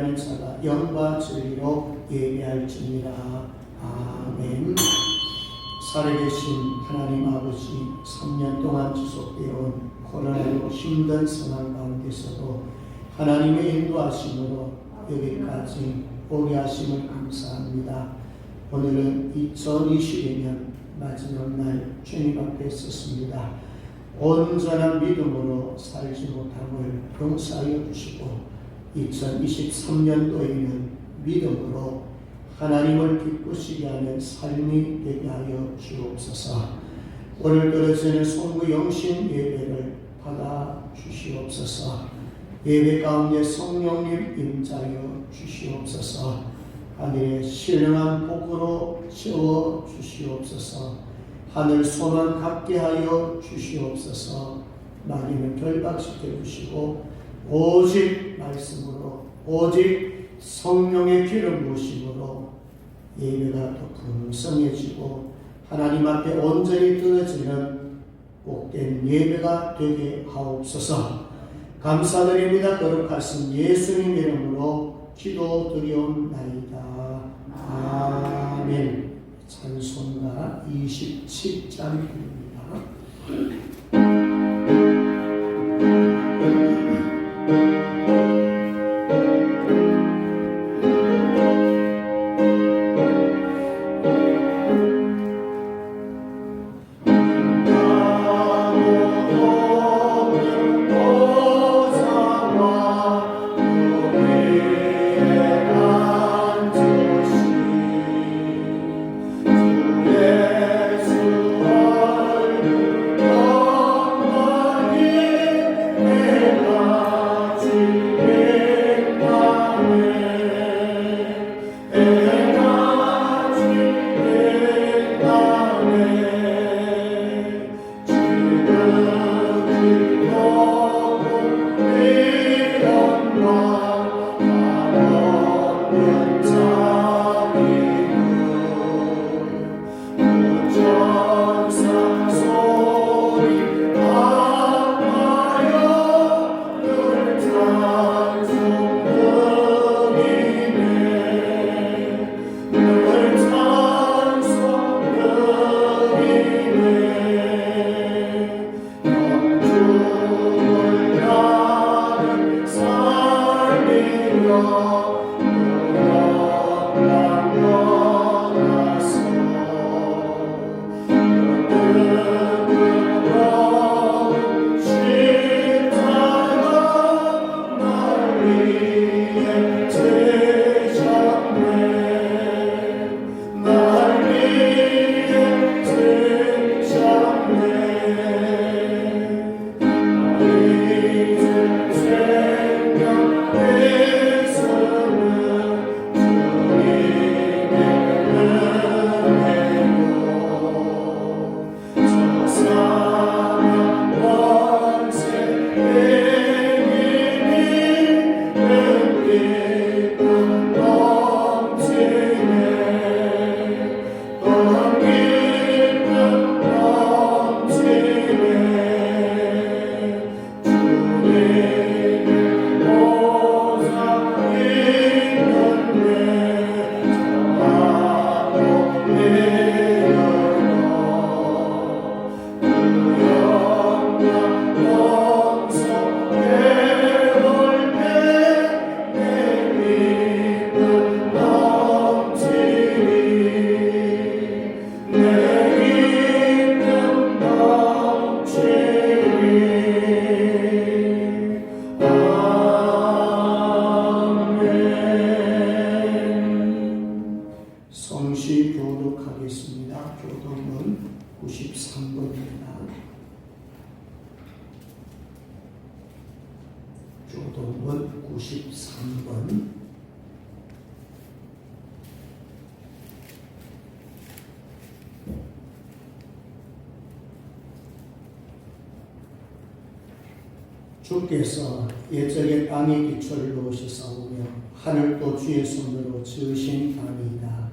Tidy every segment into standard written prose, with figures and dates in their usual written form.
예배하는 자가 영과 진리로 예배할지니라. 아멘. 살아계신 하나님 아버지, 3년 동안 지속되어 온 코로나19 힘든 상황 가운데서도 하나님의 인도하심으로 여기까지 오게 하심을 감사합니다. 오늘은 2022년 마지막 날 주님 앞에 섰습니다. 온전한 믿음으로 살지 못함을 용서하여 주시고 2023년도에는 믿음으로 하나님을 기쁘시게 하는 삶이 되게 하여 주옵소서. 오늘 떨어지는 송구 영신 예배를 받아 주시옵소서. 예배 가운데 성령님 임자여 주시옵소서. 하늘의 신령한 복으로 채워 주시옵소서. 하늘 소망 갖게 하여 주시옵소서. 마귀는 결박시켜 주시고 오직 말씀으로, 오직 성령의 기름 부으심으로 예배가 더 풍성해지고 하나님 앞에 온전히 드러지는 복된 예배가 되게 하옵소서. 감사드립니다. 거룩하신 예수님 이름으로 기도드리옵나이다. 아멘. 찬송가 27장입니다. 교동문 93번. 주께서 옛적에 땅의 기초를 놓으시사오며 하늘도 주의 손으로 지으신 땅이다.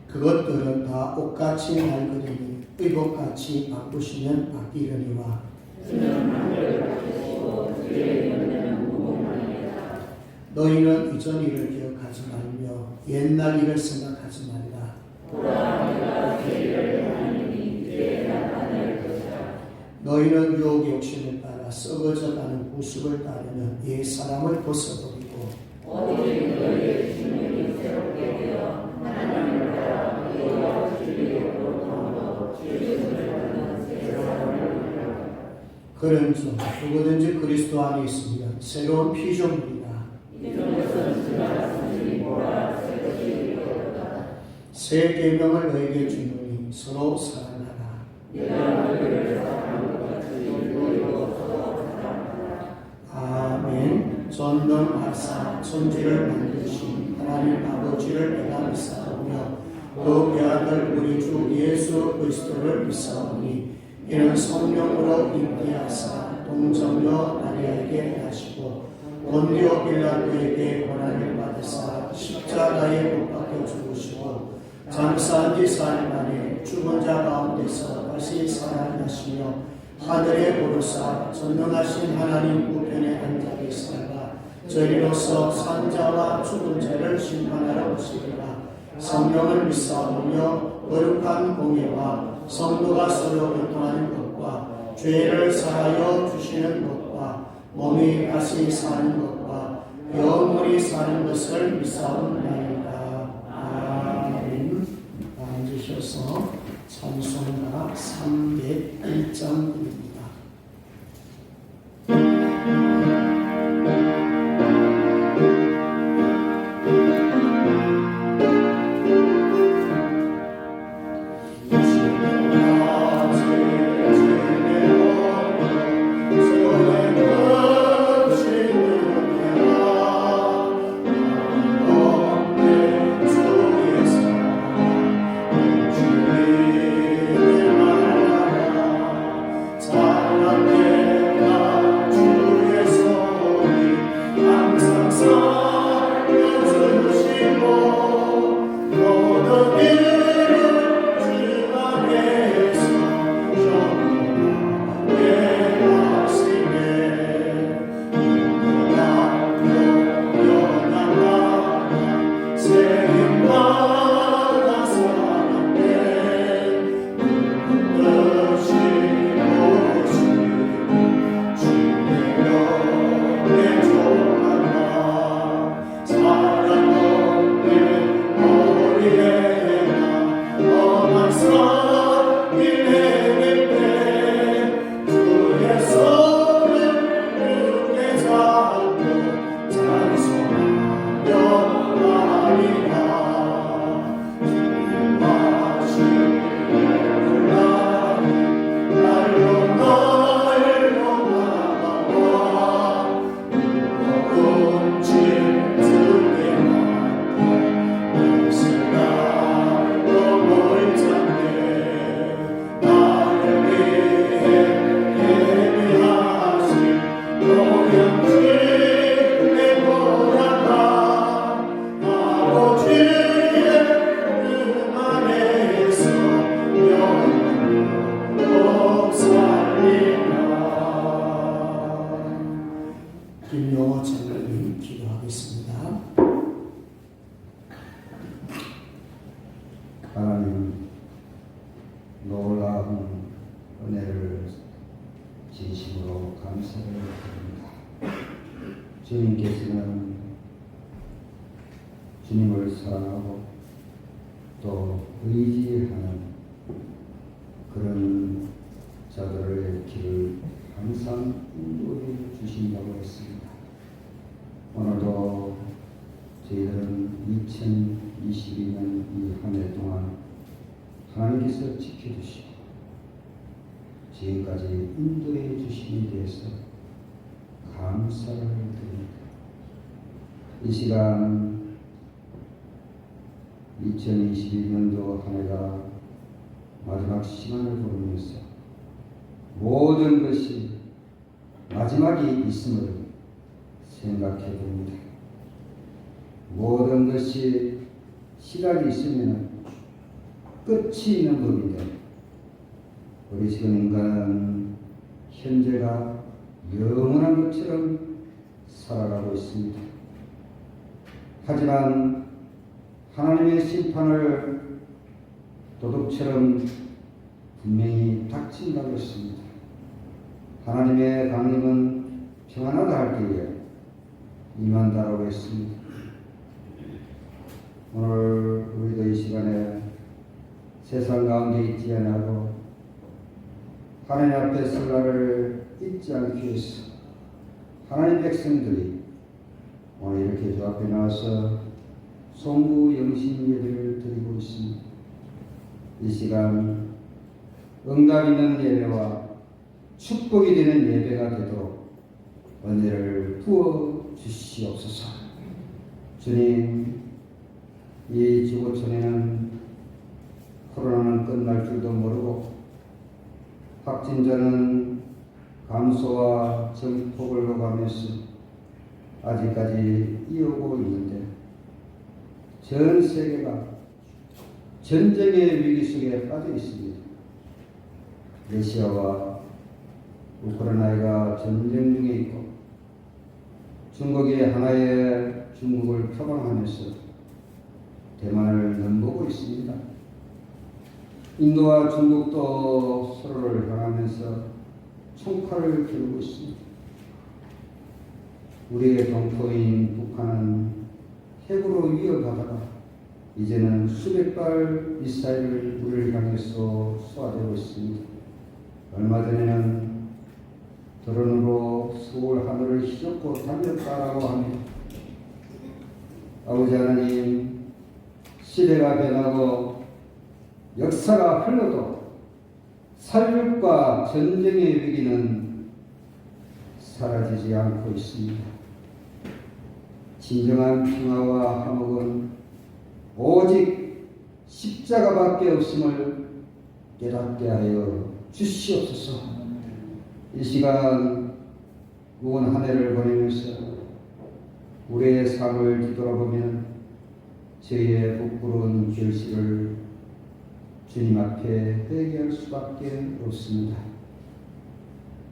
그것들은 다 옷같이 낡으리니 의복같이 바꾸시면 바뀌려니와 너희는 이전 일을 기억하지 말며 옛날 일을 생각하지 말라. 너희는 유혹의 욕심에 따라 썩어져가는 구습을 따르는 옛 사람을 벗어버리고 그런즉 누구든지 그리스도 안에 있으면 새로운 피조물이다. 새 계명을 너에게 주노니 서로 사랑하라. 아멘. 전능하사 천지를 만드신 하나님 아버지를 내가 믿사오며 그 외아들 우리 주 예수 그리스도를 믿사오니 이는 성령으로 잉태하사 동정녀 마리아에게 나시고 본디오 빌라도에게 고난을 받으사 십자가에 못 박혀 죽으시고 장사한 지 4일 만에 죽은 자 가운데서 다시 살아나시며 하늘에 오르사 전능하신 하나님 우편에 앉아 계시다가 저리로서 산자와 죽은 자를 심판하러 오시리라. 성령을 믿사오며 거룩한 공예와 성도가 서로 교통하는 것과 죄를 사하여 주시는 것과 몸이 다시 사는 것과 영원히 사는 것을 믿사옵나이다. 아멘. 앉으셔서 찬송가 301장입니다. 김용호 장로님 기도하겠습니다. 하나님, 놀라운 은혜를 진심으로 감사를 드립니다. 주님께서는 주님을 사랑하고 또 의지하는 그런 자들의 길을 항상 인도해 주신다고 했습니다. 오늘도 저희들은 2022년 이 한 해 동안 하나님께서 지켜주시고 지금까지 인도해 주심에 대해서 감사를 드립니다. 이 시간 2021년도 한 해가 마지막 시간을 보면서 모든 것이 마지막이 있음을 생각해 봅니다. 모든 것이 시작이 있으면 끝이 있는 법인데 우리 지금 인간은 현재가 영원한 것처럼 살아가고 있습니다. 하지만 하나님의 심판을 도둑처럼 분명히 닥친다고 했습니다. 하나님의 강림은 평안하다 할 때에 임한다라고 했습니다. 오늘 우리도 이 시간에 세상 가운데 있지 않고 하나님 앞에 설 날을 잊지 않기 위해서 하나님 백성들이 오늘 이렇게 주 앞에 나와서 송구 영신 예배를 드리고 있습니다. 이 시간 응답 있는 예배와 축복이 되는 예배가 되도록 은혜를 부어 주시옵소서. 주님, 이 지구촌에는 코로나는 끝날 줄도 모르고 확진자는 감소와 증폭을 오가면서 아직까지 이어오고 있는데 전 세계가 전쟁의 위기 속에 빠져 있습니다. 러시아와 우크라이나가 전쟁 중에 있고 중국이 하나의 중국을 표방하면서 대만을 넘보고 있습니다. 인도와 중국도 서로를 향하면서 총칼을 겨루고 있습니다. 우리의 동포인 북한은 핵으로 위협하다가 이제는 수백 발 미사일을 우리를 향해서 쏘아대고 있습니다. 얼마 전에는 드론으로 서울 하늘을 휘젓고 달렸다라고 합니다. 아버지 하나님, 시대가 변하고 역사가 흘러도 살육과 전쟁의 위기는 사라지지 않고 있습니다. 진정한 평화와 화목은 오직 십자가밖에 없음을 깨닫게 하여 주시옵소서. 이 시간 무거운 한 해를 보내면서 우리의 삶을 뒤돌아보면 저희의 부끄러운 결실을 주님 앞에 회개할 수밖에 없습니다.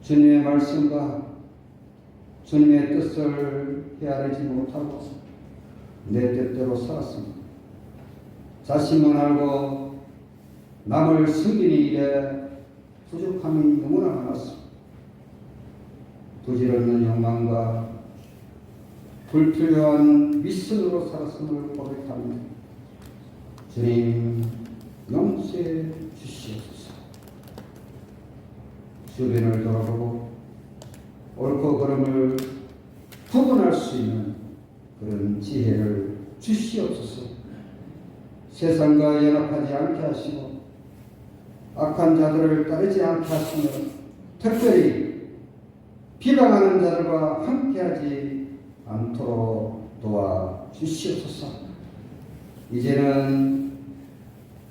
주님의 말씀과 주님의 뜻을 헤아리지 못하고 내 뜻대로 살았습니다. 자신만 알고 남을 숨기는 일에 부족함이 너무나 많았습니다. 부질없는 욕망과 불필요한 미션으로 살았음을 고백합니다. 주님, 용서해 주시옵소서. 주변을 돌아보고 옳고 그름을 구분할 수 있는 그런 지혜를 주시옵소서. 세상과 연합하지 않게 하시고 악한 자들을 따르지 않게 하시며 특별히 비방하는 자들과 함께하지 않도록 도와주시옵소서. 이제는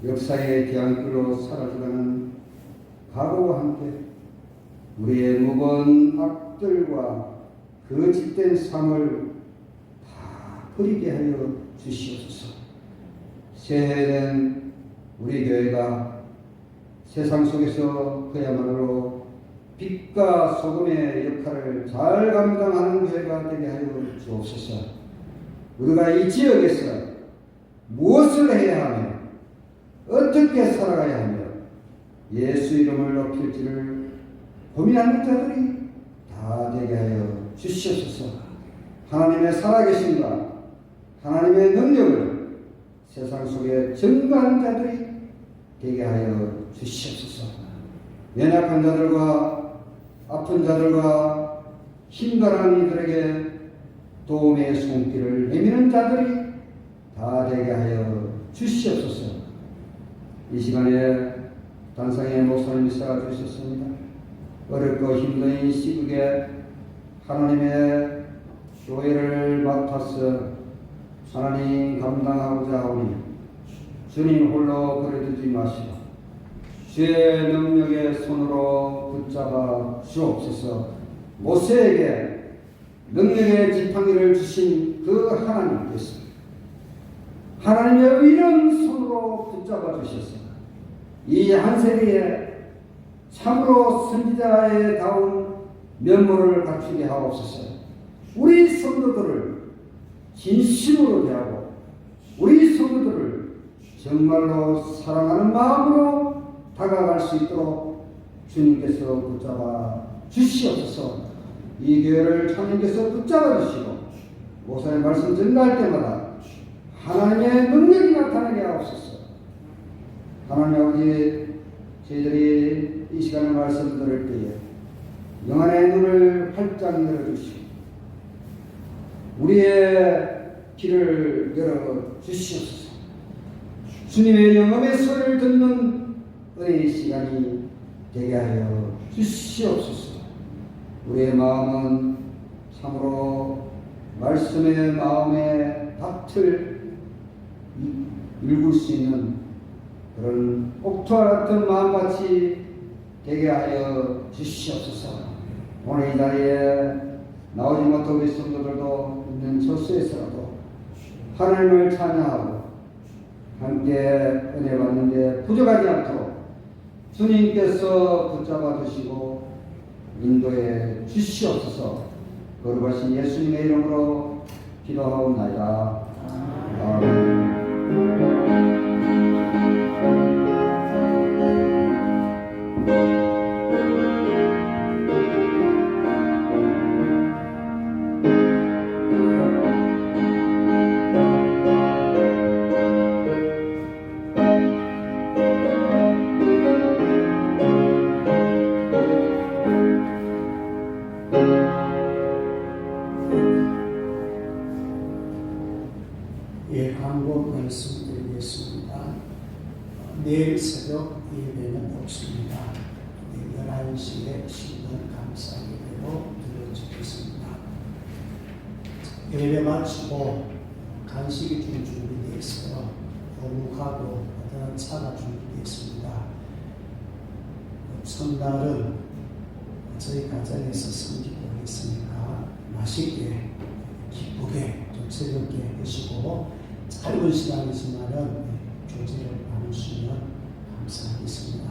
역사의 뒤안길로 사라져가는 각오와 함께 우리의 무거운 악들과 거짓된 삶을 다 버리게 하여 주시옵소서. 새해에는 우리 교회가 세상 속에서 그야말로 빛과 소금의 역할을 잘 감당하는 교회가 되게 하여 주옵소서. 우리가 이 지역에서 무엇을 해야 하며 어떻게 살아가야 하며 예수 이름을 높일지를 고민하는 자들이 다 되게 하여 주시옵소서. 하나님의 살아계심과 하나님의 능력을 세상 속에 증거하는 자들이 되게 하여 주시옵소서. 연약한 자들과 아픈 자들과 힘들어하는 이들에게 도움의 손길을 내미는 자들이 다 되게 하여 주시옵소서. 이 시간에 단상의 목사님이 쌓아주셨습니다. 어렵고 힘든 이 시국에 하나님의 교회를 맡아서 하나님 감당하고자 하오니 주님 홀로 버려두지 마시고 주의 능력의 손으로 붙잡아 주옵소서. 모세에게 능력의 지팡이를 주신 그 하나님께서 하나님의 의로운 손으로 붙잡아 주셔서 이 한 세대에 참으로 선지자의 다운 면모를 갖추게 하옵소서. 우리 성도들을 진심으로 대하고 우리 성도들을 정말로 사랑하는 마음으로 다가갈 수 있도록 주님께서 붙잡아 주시옵소서. 이 교회를 주님께서 붙잡아 주시고 목사의 말씀 전가할 때마다 하나님의 능력이 나타나게 하옵소서. 하나님 아버지, 저희들이 이 시간에 말씀 들을 때에 영안의 눈을 활짝 열어주시고 우리의 귀를 열어주시옵소서. 주님의 영음의 소리를 듣는 은혜의 시간이 되게 하여 주시옵소서. 우리의 마음은 참으로 말씀의 마음의 밭을 읽을 수 있는 그런 옥토와 같은 마음같이 되게 하여 주시옵소서. 오늘 이 자리에 나오지 못한 우리 성도들도 있는 저수에서라도 하나님을 찬양하고 함께 은혜 받는데 부족하지 않도록 주님께서 붙잡아 주시고 인도해 주시옵소서. 거룩하신 예수님의 이름으로 기도하옵나이다. 아멘. 예, 광고 말씀드리겠습니다. 내일 새벽 예배는 없습니다. 11시에 신년 감사 예배로 드려지겠습니다. 예배 마치고 간식이 좀 준비되어 있어요. 어묵하고 어떤 차가 준비되어 있습니다. 첫날은 저희 가정에서 섬기고 있으니까 맛있게 기쁘게 좀 즐겁게 드시고 짧은 시간이지만은 교제를 나누시면 감사하겠습니다.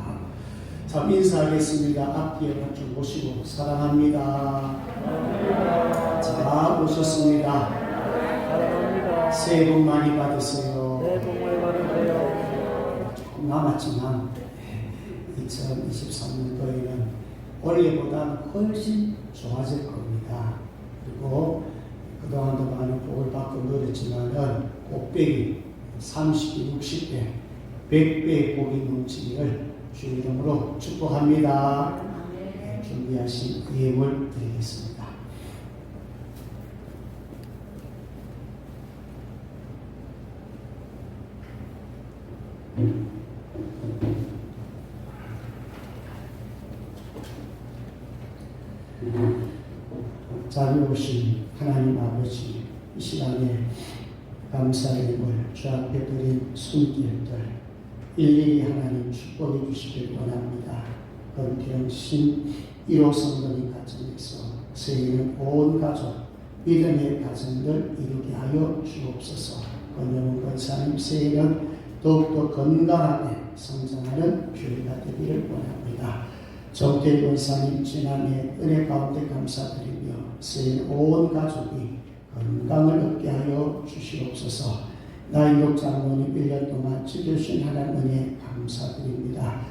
자, 인사하겠습니다. 앞뒤에 같이 모시고 사랑합니다. 자, 오셨습니다. 새해 복 많이 받으세요. 네, 복 많이 받으세요. 조금 남았지만 2023년도에는 올해보다 훨씬 좋아질 겁니다. 그리고 그동안도 많은 복을 받고 노렸지만은 곱빼기 30배, 60배, 100배의 복이 넘치기를 주 이름으로 축복합니다. 네, 준비하신 예물 드리겠습니다. 자리 오신 하나님 아버지, 이 시간에 감사의 예물 주 앞에 드린 손길들 일일이 하나님 축복해 주시길 원합니다. 권태영신 1호 성도님 가정에서 새해는 온 가족 믿음의 가정들 이루게 하여 주옵소서. 권영훈 권사님 새해는 더욱더 건강하게 성장하는 교회가 되기를 원합니다. 정태 권사님 지난해 은혜 가운데 감사드리며 새해는 온 가족이 건강을 얻게 하여 주시옵소서. 나인록 장로님 1년 동안 지켜주신 하나님 은혜 감사드립니다.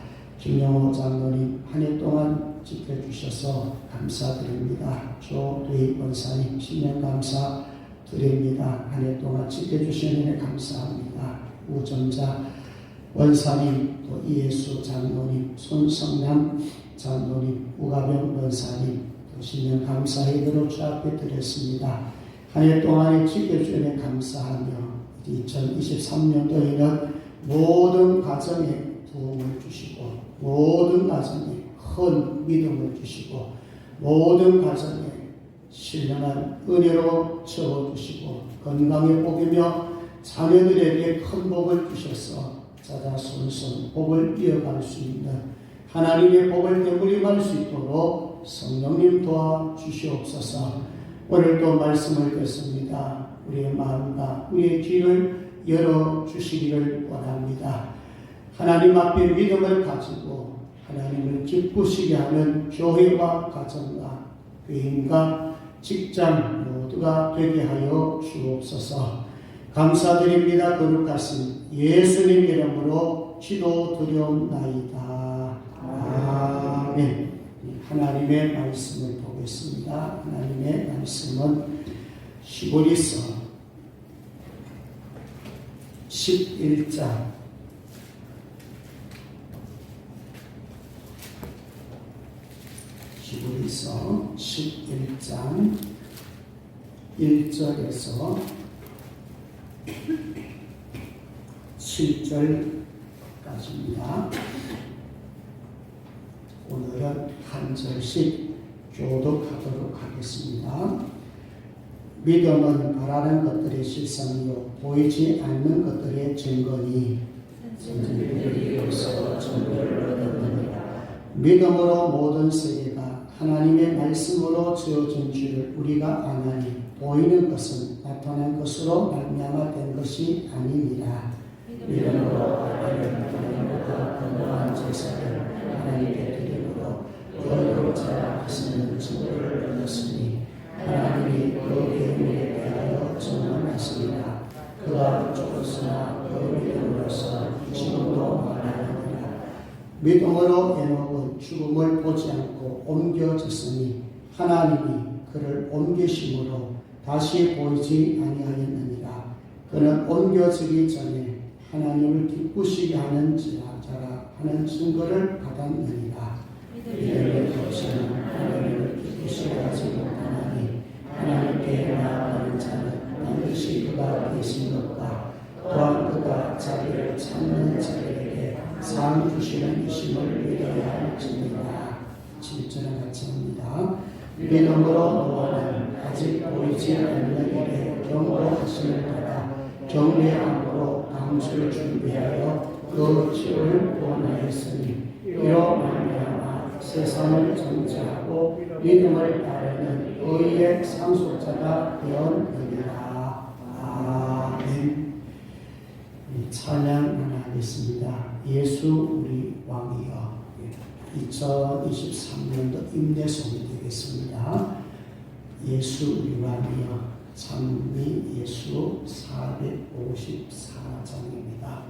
김영호 장로님 한 해 동안 지켜주셔서 감사드립니다. 조대희 권사님 10년 감사드립니다. 한 해 동안 지켜주신 은혜 감사합니다. 우정자 원사님, 또 이예수 장로님, 손성남 장로님, 우가병 원사님, 또 10년 감사의 기도 주 앞에 드렸습니다. 한 해 동안에 지켜주시니 감사하며 2023년도에는 모든 가정에 도움을 주시고 모든 가정에 큰 믿음을 주시고 모든 가정에 신령한 은혜로 채워주시고 건강의 복이며 자녀들에게 큰 복을 주셔서 자자손손 복을 이어갈 수 있는 하나님의 복을 되물림할 수 있도록 성령님 도와주시옵소서. 오늘도 말씀을 듣습니다. 우리의 마음과 우리의 귀를 열어주시기를 원합니다. 하나님 앞에 믿음을 가지고 하나님을 기쁘시게 하는 교회와 가정과 교인과 직장 모두가 되게 하여 주옵소서. 감사드립니다. 거룩하신 예수님 이름으로 기도드려옵나이다. 아멘. 하나님의 말씀을 보겠습니다. 하나님의 말씀은 히브리서 11장 11장 1절에서 7절까지입니다. 오늘은 한 절씩 교독하도록 하겠습니다. 믿음은 바라는 것들의 실상이요 보이지 않는 것들의 증거니 믿음으로 모든 세계가 하나님의 말씀으로 지어진 줄을 우리가 아나니 보이는 것은 나타난 것으로 말미암아 된 것이 아니니라. 믿음으로 하나님보다 건강한 제사를 하나님께 드림으로 그로 자랑하시는 증거를 얻었으니 하나님이 그 계명에 대하여 증언하시니라. 그가 죽었으나 그 믿음으로서 지금도 말하느니라. 믿음으로 에녹은 죽음을 보지 않고 옮겨졌으니 하나님이 그를 옮기심으로 다시 보이지 아니하였느니라. 그는 옮겨지기 전에 하나님을 기쁘시게 하는 자라 하는 증거를 받았느니라. 믿음의 없이는 하나님을 기쁘시게 하지 못하나니 하나님께 나아가는 자는 반드시 그가 계신 것과 또한 그가 자기를 찾는 자들에게 상 주시는 이심을 믿어야 할지니라. 7절을 같이 합니다. 믿음으로 노아는 아직 보이지 않는 일에 경고하심을 받아 경배함으로 방주를 준비하여 그 집을 구원하였으니 이로 말미암아 세상을 정죄하고 믿음을 따르는 의의 상속자가 되었느니라. 아멘. 찬양 하겠습니다. 예수 우리 왕이여. 2023년도 임대송이 되겠습니다. 예수 우리 왕이여. 찬미 예수 454장입니다.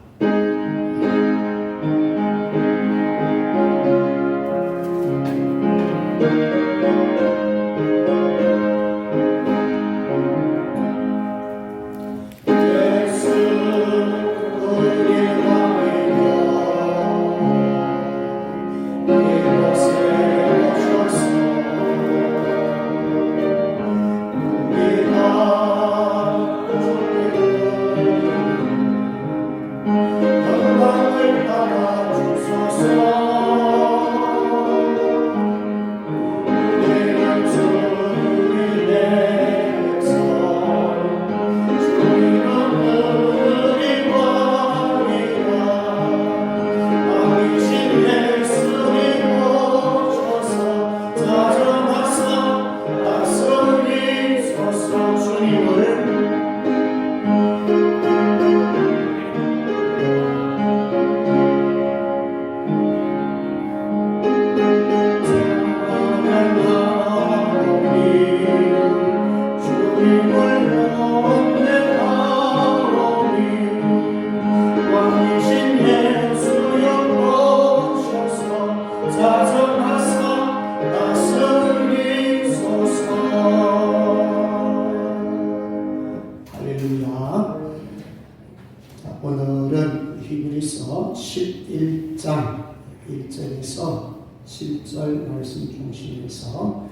오늘은 히브리서 11장 1절에서 7절 말씀 중심에서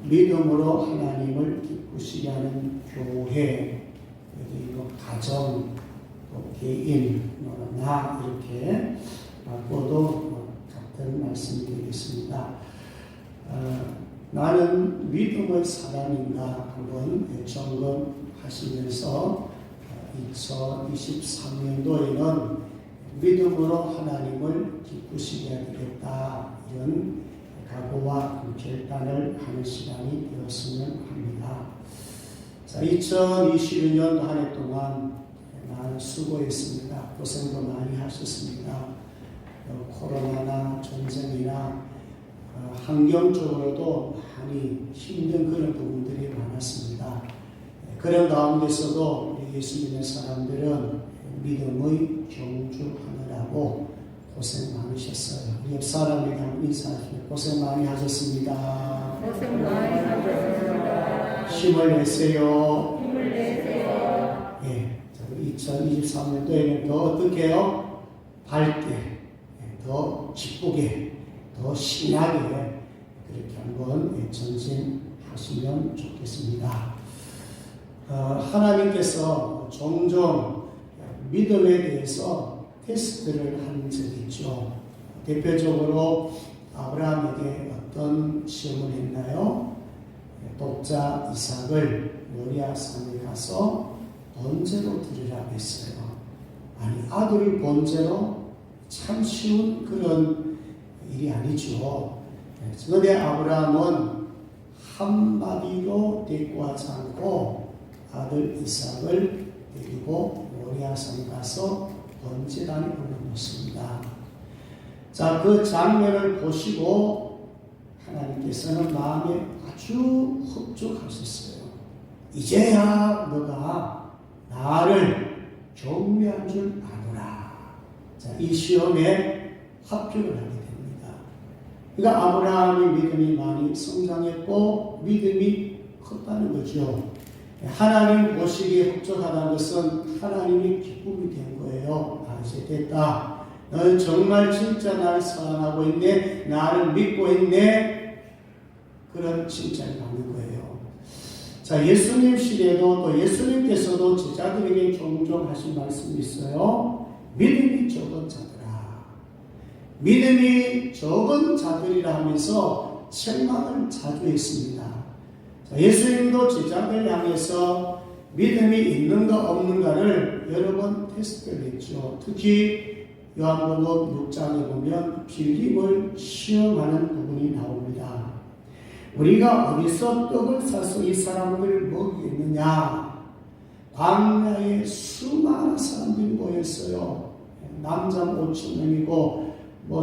믿음으로 하나님을 기쁘시게 하는 교회, 그리고 가정, 또 개인, 나 이렇게 바꿔도 같은 말씀이 되겠습니다. 나는 믿음의 사람인가 한번 점검하시면서 2023년도에는 믿음으로 하나님을 기쁘시게 하겠다 이런 각오와 결단을 하는 시간이 되었으면 합니다. 자, 2022년 한 해 동안 많은 수고했습니다. 고생도 많이 하셨습니다. 코로나나 전쟁이나 환경적으로도 많이 힘든 그런 부분들이 많았습니다. 그런 가운데서도 우리 예수 믿는 사람들은 믿음의 경주하느라고 고생 많으셨어요. 옆 사람에게 인사하시면 고생 많이 하셨습니다. 고생 많이 하셨습니다. 힘을 내세요. 힘을 내세요. 예, 2023년도에는 더 어떻게 해요? 밝게, 더 기쁘게, 더 신나게 그렇게 한번 전진하시면 좋겠습니다. 하나님께서 종종 믿음에 대해서 테스트를 한 적이 있죠. 대표적으로 아브라함에게 어떤 시험을 했나요? 독자 이삭을 모리아 산에 가서 번제로 드리라고 했어요. 아니, 아들을 번제로 참 쉬운 그런 일이 아니죠. 그런데 아브라함은 한마디로 대꾸하지 않고 아들 이삭을 데리고 모리아산 가서 번제단에 올려놓습니다. 자, 그 장면을 보시고 하나님께서는 마음에 아주 흡족하셨어요. 이제야 너가 나를 경배한 줄 아노라. 자, 이 시험에 합격을 하게 됩니다. 그러니까 아브라함의 믿음이 많이 성장했고 믿음이 컸다는 거죠. 하나님 보시기에 흡족하다는 것은 하나님이 기쁨이 된 거예요. 아, 이제 됐다. 너는 정말 진짜 나를 사랑하고 있네. 나를 믿고 있네. 그런 칭찬을 받는 거예요. 자, 예수님 시대에도 또 예수님께서도 제자들에게 종종 하신 말씀이 있어요. 믿음이 적은 자들아. 믿음이 적은 자들이라 하면서 책망을 자주 했습니다. 예수님도 제자들 향해서 믿음이 있는가 없는가를 여러 번 테스트를 했죠. 특히 요한복음 6장에 보면 빌립을 시험하는 부분이 나옵니다. 우리가 어디서 떡을 사서 이 사람들을 먹이겠느냐? 광야에 수많은 사람들이 모였어요. 남자 5,000명이고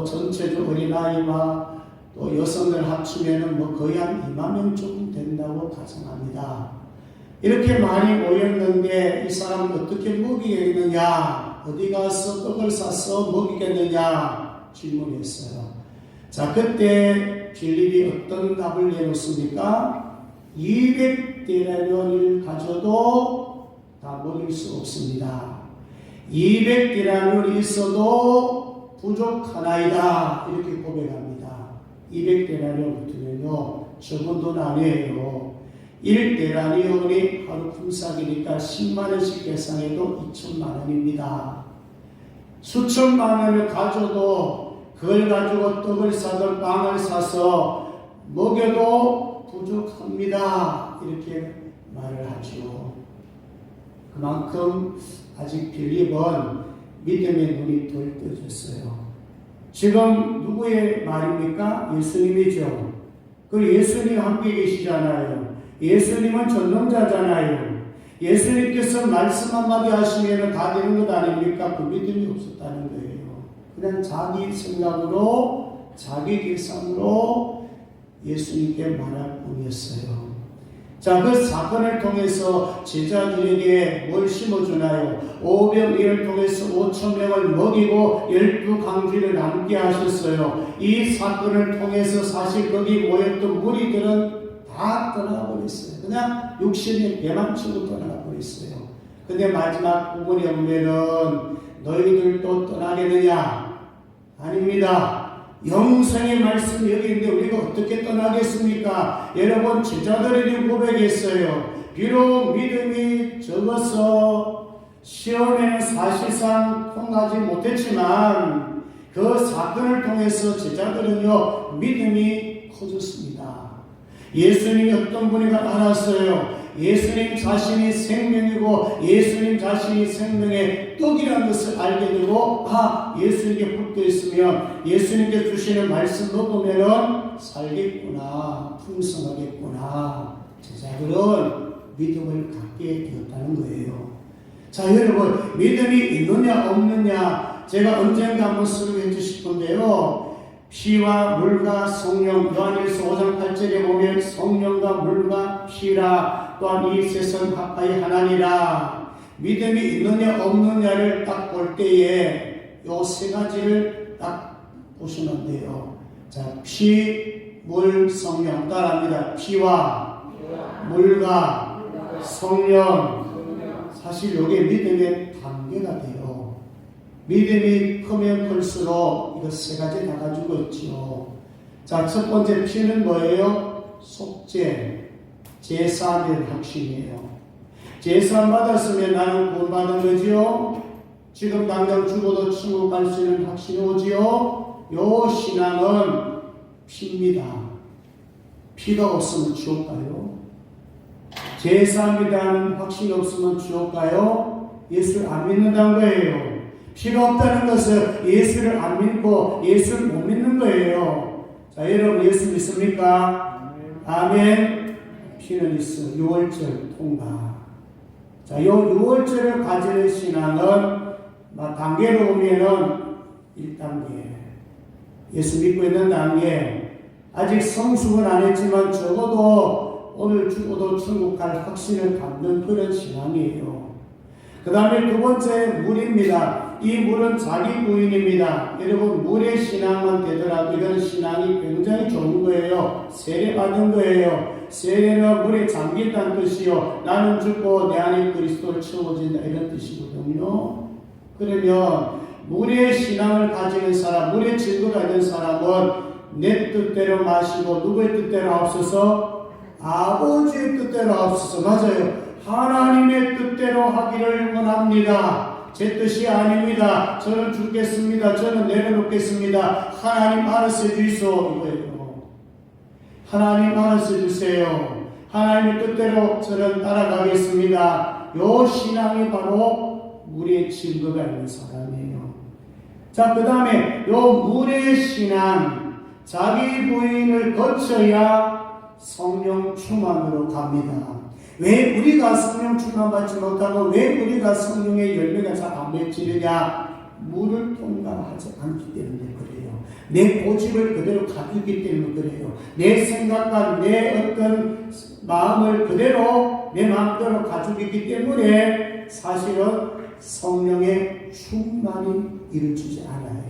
전체적 어린아이와 또 여성들 합치면 거의 한 2만 명 정도 된다고 가정합니다. 이렇게 많이 모였는데 이 사람을 어떻게 먹이겠느냐? 어디 가서 떡을 사서 먹이겠느냐? 질문했어요. 자, 그때 빌립이 어떤 답을 내놓습니까? 200데나리온을 가져도 다 먹일 수 없습니다. 200데나리온이 있어도 부족하나이다. 이렇게 고백합니다. 200데나리온 같으면요, 적은 돈 아니에요. 1데나리온이 하루 품삯이니까 10만원씩 계산해도 2천만 원입니다. 수천만 원을 가져도 그걸 가지고 떡을 사든 빵을 사서 먹여도 부족합니다. 이렇게 말을 하죠. 그만큼 아직 빌립은 믿음의 눈이 덜 떠졌어요. 지금 누구의 말입니까? 예수님이죠. 그리고 예수님 함께 계시잖아요. 예수님은 전능자잖아요. 예수님께서 말씀 한마디 하시면 다 되는 것 아닙니까? 그 믿음이 없었다는 거예요. 그냥 자기 생각으로, 자기 계산으로 예수님께 말할 뿐이었어요. 자, 그 사건을 통해서 제자들에게 뭘 심어주나요? 오병이어를 통해서 5,000명을 먹이고 12강쥐를 남게 하셨어요. 이 사건을 통해서 사실 거기 모였던 무리들은 다 떠나버렸어요. 그냥 육신의 배만 치고 떠나버렸어요. 근데 마지막 부분에 오면은 너희들도 떠나겠느냐? 아닙니다. 영생의 말씀이 여기 있는데 우리가 어떻게 떠나겠습니까? 여러분, 제자들에게 고백했어요. 비록 믿음이 적어서 시험에는 사실상 통하지 못했지만 그 사건을 통해서 제자들은요, 믿음이 커졌습니다. 예수님이 어떤 분인가 알았어요. 예수님 자신이 생명이고 예수님 자신이 생명의 떡이라는 것을 알게 되고, 예수님께 붙어 있으면 예수님께 주시는 말씀 먹으면 살겠구나, 풍성하겠구나. 제자들은 믿음을 갖게 되었다는 거예요. 자, 여러분, 믿음이 있느냐 없느냐 제가 언젠가 한번 설명해 주고 싶은데요. 피와 물과 성령, 요한일서 5장 8절에 보면 성령과 물과 피라, 또한 이 셋은 가까이 하나니라. 믿음이 있느냐 없느냐를 딱 볼 때에 요 세 가지를 딱 보시면 돼요. 자, 피, 물, 성령 따라합니다. 피와 물과 성령. 사실 이게 믿음의 단계가 돼요. 믿음이 크면 클수록 이거 세 가지 다 가지고 있죠. 자, 첫 번째 피는 뭐예요? 속죄, 제사의 확신이에요. 제사 받았으면 나는 구원받은 거지요. 지금 당장 죽어도 천국 갈 수 있는 확신이 오지요. 요 신앙은 피입니다. 피가 없으면 지옥 가요. 제사입니다는 확신이 없으면 지옥 가요. 예수를 안 믿는다는 거예요. 피가 없다는 것은 예수를 안 믿고 예수를 못 믿는 거예요. 자, 여러분 예수 믿습니까? 아멘. 피는 있어. 6월절 통과. 자, 요 6월절을 가지는 신앙은 단계로 보면은 1단계. 예수 믿고 있는 단계. 아직 성숙은 안 했지만 적어도 오늘 죽어도 천국 갈 확신을 갖는 그런 신앙이에요. 그 다음에 두 번째 물입니다. 이 물은 자기 부인입니다. 여러분 물의 신앙만 되더라도 이건 신앙이 굉장히 좋은 거예요. 세례 받은 거예요. 세례는 물에 잠긴다는 뜻이요. 나는 죽고 내 안에 그리스도를 채워진다 이런 뜻이거든요. 그러면 물의 신앙을 가지는 사람, 물의 증거가 있는 사람은 내 뜻대로 마시고 누구의 뜻대로 없어서 아버지의 뜻대로 없어서 맞아요. 하나님의 뜻대로 하기를 원합니다. 제 뜻이 아닙니다. 저는 죽겠습니다. 저는 내려놓겠습니다. 하나님 알아서 해주소 이거예요. 하나님 알아서 해주세요. 하나님의 뜻대로 저는 따라가겠습니다. 요 신앙이 바로 물의 증거가 있는 사람이에요. 자, 그 다음에 요 물의 신앙, 자기 부인을 거쳐야 성령 충만으로 갑니다. 왜 우리가 성령 충만받지 못하고 왜 우리가 성령의 열매가 잘 안 맺히느냐? 물을 통과하지 않기 때문에 그래요. 내 고집을 그대로 가지기 때문에 그래요. 내 생각과 내 어떤 마음을 그대로 내 마음대로 가지고 있기 때문에 사실은 성령의 충만이 이루어지지 않아요.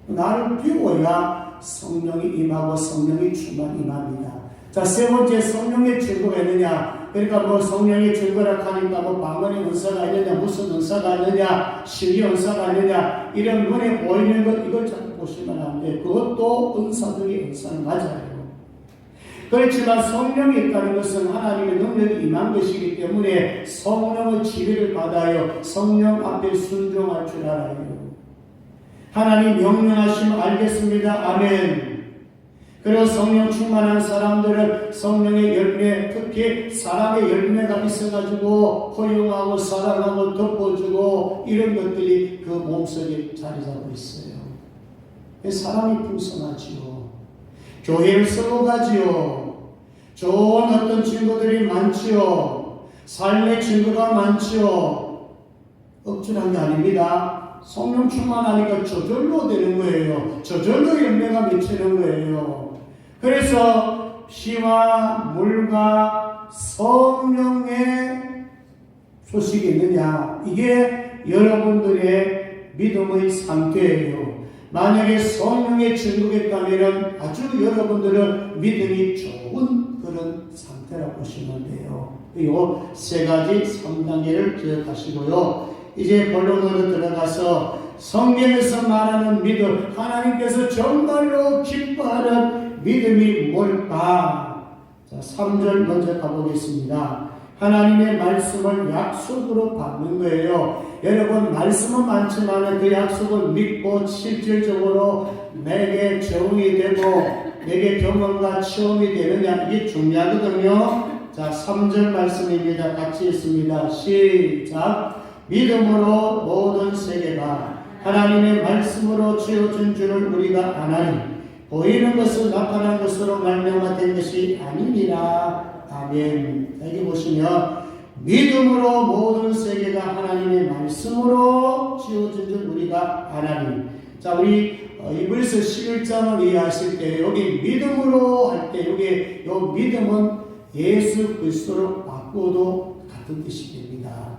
나를 비워야 성령이 임하고 성령이 충만 임합니다. 자, 세 번째 성령의 증거가 있느냐? 그러니까 뭐 성령의 증거라 하니까 뭐 방언의 은사가 있느냐, 무슨 은사가 있느냐, 신의 은사가 있느냐, 이런 눈에 보이는 것 이걸 자꾸 보시면 안 돼. 그것도 은사들의 은사는 맞아요. 그렇지만 성령이 있다는 것은 하나님의 능력이 임한 것이기 때문에 성령의 지배를 받아요. 성령 앞에 순종할 줄 알아요. 하나님 명령하시면 알겠습니다. 아멘. 그리고 성령 충만한 사람들은 성령의 열매, 특히 사랑의 열매가 있어가지고 허용하고 사랑하고 덮어주고 이런 것들이 그 몸속에 자리 잡고 있어요. 사랑이 풍성하지요. 교회를 세워가지요. 좋은 어떤 증거들이 많지요. 삶의 증거가 많지요. 억지한 게 아닙니다. 성령 충만하니까 저절로 되는 거예요. 저절로 열매가 맺히는 거예요. 그래서 피와 물과 성령의 소식이 있느냐? 이게 여러분들의 믿음의 상태예요. 만약에 성령의 증거가 있다면 아주 여러분들은 믿음이 좋은 그런 상태라고 보시면 돼요. 이 세 가지 3단계를 기억하시고요. 이제 본론으로 들어가서 성경에서 말하는 믿음, 하나님께서 정말로 기뻐하는 믿음이 뭘까? 자, 3절 먼저 가보겠습니다. 하나님의 말씀을 약속으로 받는 거예요. 여러분 말씀은 많지만 그 약속을 믿고 실질적으로 내게 적응이 되고 내게 경험과 체험이 되느냐 이게 중요하거든요. 자, 3절 말씀입니다. 같이 읽습니다. 시작. 믿음으로 모든 세계가 하나님의 말씀으로 지어진 줄을 우리가 아나니 보이는 것은 나타난 것으로 말미암아 된 것이 아니니라. 아멘. 여기 보시면 믿음으로 모든 세계가 하나님의 말씀으로 지어진 줄 우리가 아나니. 자, 우리 이브리서 11장을 이해하실 때 여기 믿음으로 할 때 여기 요 믿음은 예수 그리스도로 바꾸어도 같은 뜻이 됩니다.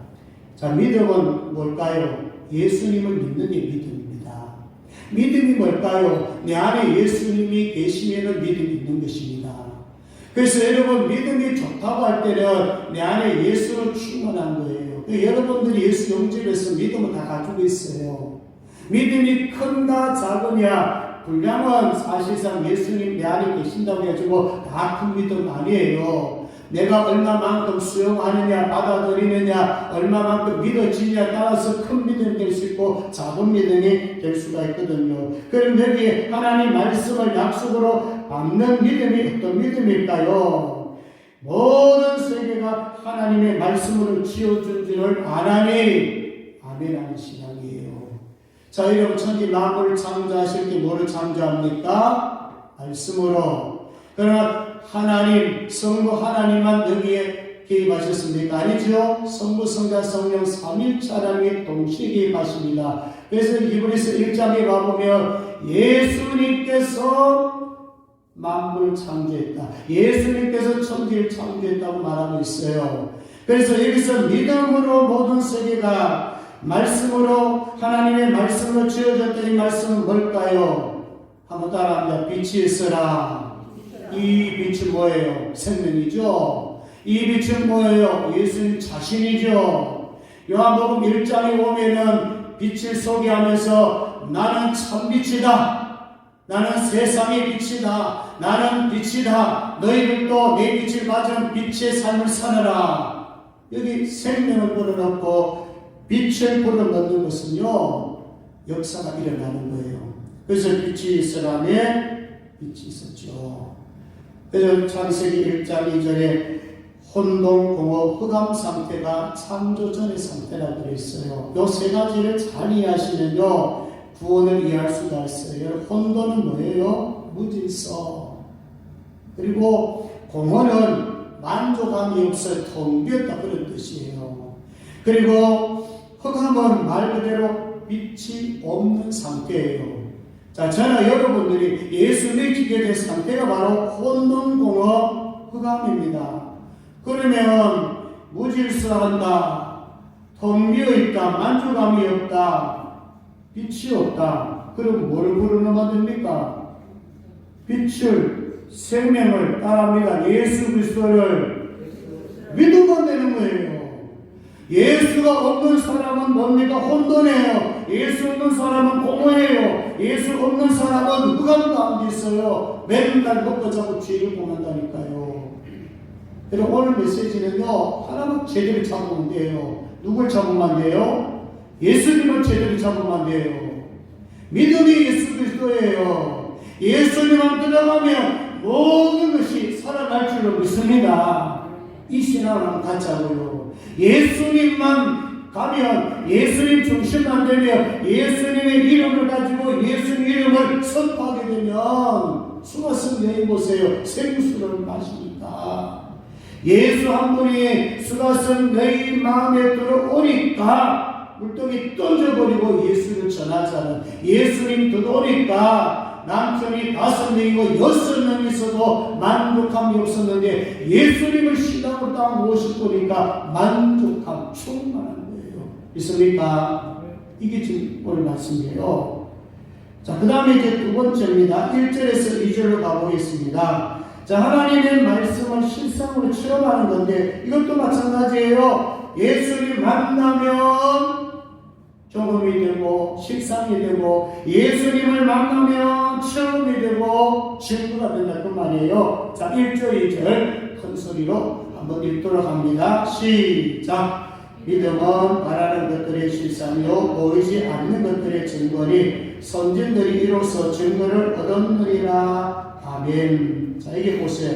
자, 믿음은 뭘까요? 예수님을 믿는 게 믿음입니다. 믿음이 뭘까요? 내 안에 예수님이 계시면 믿음이 있는 것입니다. 그래서 여러분 믿음이 좋다고 할 때는 내 안에 예수로 충만한 거예요. 여러분들이 예수 영접해서 믿음을 다 가지고 있어요. 믿음이 큰가 작으냐 분량은 사실상 예수님 내 안에 계신다고 해가지고 다 큰 믿음 아니에요. 내가 얼마만큼 수용하느냐 받아들이느냐 얼마만큼 믿어지느냐에 따라서 큰 믿음이 될 수 있고 작은 믿음이 될 수가 있거든요. 그럼 여기 하나님 말씀을 약속으로 받는 믿음이 어떤 믿음일까요? 모든 세계가 하나님의 말씀으로 지어준 줄을 아나니 아멘하는 신앙이에요. 자, 여러분 천지 만물을 창조하실 때 뭐를 창조합니까? 말씀으로. 그러나 하나님, 성부 하나님만 여기에 개입하셨습니까? 아니죠? 성부, 성자, 성령 삼위일체라는 동시에 개입하십니다. 그래서 히브리서 1장에 가보면 예수님께서 만물을 창조했다. 예수님께서 천지를 창조했다고 말하고 있어요. 그래서 여기서 믿음으로 모든 세계가 말씀으로 하나님의 말씀으로 지어졌다. 이 말씀은 뭘까요? 한번 따라합니다. 빛이 있어라. 이 빛은 뭐예요? 생명이죠. 이 빛은 뭐예요? 예수님 자신이죠. 요한복음 1장에 보면은 빛을 소개하면서 나는 참빛이다. 나는 세상의 빛이다. 나는 빛이다. 너희들도 내 빛을 가진 빛의 삶을 살아라. 여기 생명을 불어넣고 빛을 불어넣는 것은요 역사가 일어나는 거예요. 그래서 빛이 있으라면 빛이 있었죠. 그래서 창세기 1장 2절에 혼돈공허 흑암 상태가 창조 전의 상태라고 되어 있어요. 이 세 가지를 잘 이해하시면요 구원을 이해할 수가 있어요. 혼돈은 뭐예요? 무질서. 그리고 공허는 만족감이 없어요. 텅 비었다 그런 뜻이에요. 그리고 흑암은 말 그대로 빛이 없는 상태예요. 자, 저는 여러분들이 예수 믿게 된 상태가 바로 혼돈공허 흑암입니다. 그러면 무질서한다, 텅 비어있다, 만족감이 없다, 빛이 없다. 그럼 뭘 불어넣으면 됩니까? 빛을, 생명을 따라합니다. 예수 그리스도를 믿으면 되는 거예요. 예수가 없는 사람은 뭡니까? 혼돈이에요. 예수 없는 사람은 공허해요. 예수 없는 사람은 흑암 가운데 있어요. 맨날 먹고 자고 죄를 범한다니까요. 그리고 오늘 메시지는요 하나만 제대로 잡으면 돼요. 누굴 잡으면 돼요? 예수님을 제대로 잡으면 돼요. 믿음이 예수 그리스도예요. 예수님만 들어가면 모든 것이 살아날 줄로 믿습니다. 이 신앙을 한번 같이 하고요. 예수님만 가면, 예수님 중심만 되면, 예수님의 이름을 가지고 예수님 이름을 선포하게 되면 수가성 여행 보세요. 생수를 마시니까 예수 한 분이 수가성 여인 마음에 들어오니까 물동이 던져버리고 예수를 전하자는, 예수님 들어오니까 남편이 5명이고 6명이 있어도 만족함이 없었는데 예수님을 신앙으로 딱 모시고니까 만족함 충만한 거예요. 있습니까? 이게 지금 오늘 말씀이에요. 자, 그 다음에 이제 두 번째입니다. 1절에서 2절로 가보겠습니다. 자, 하나님의 말씀을 실상으로 체험하는 건데 이것도 마찬가지예요. 예수님 만나면 경험이 되고 식상이 되고 예수님을 만나면 체험이 되고 증거가 된다 그 말이에요. 자, 1절 2절 큰 소리로 한번 읽도록 합니다. 시작. 믿음은 바라는 것들의 실상이요 보이지 않는 것들의 증거니 선진들이 이로써 증거를 얻었느니라. 아멘. 자, 이게 보세요.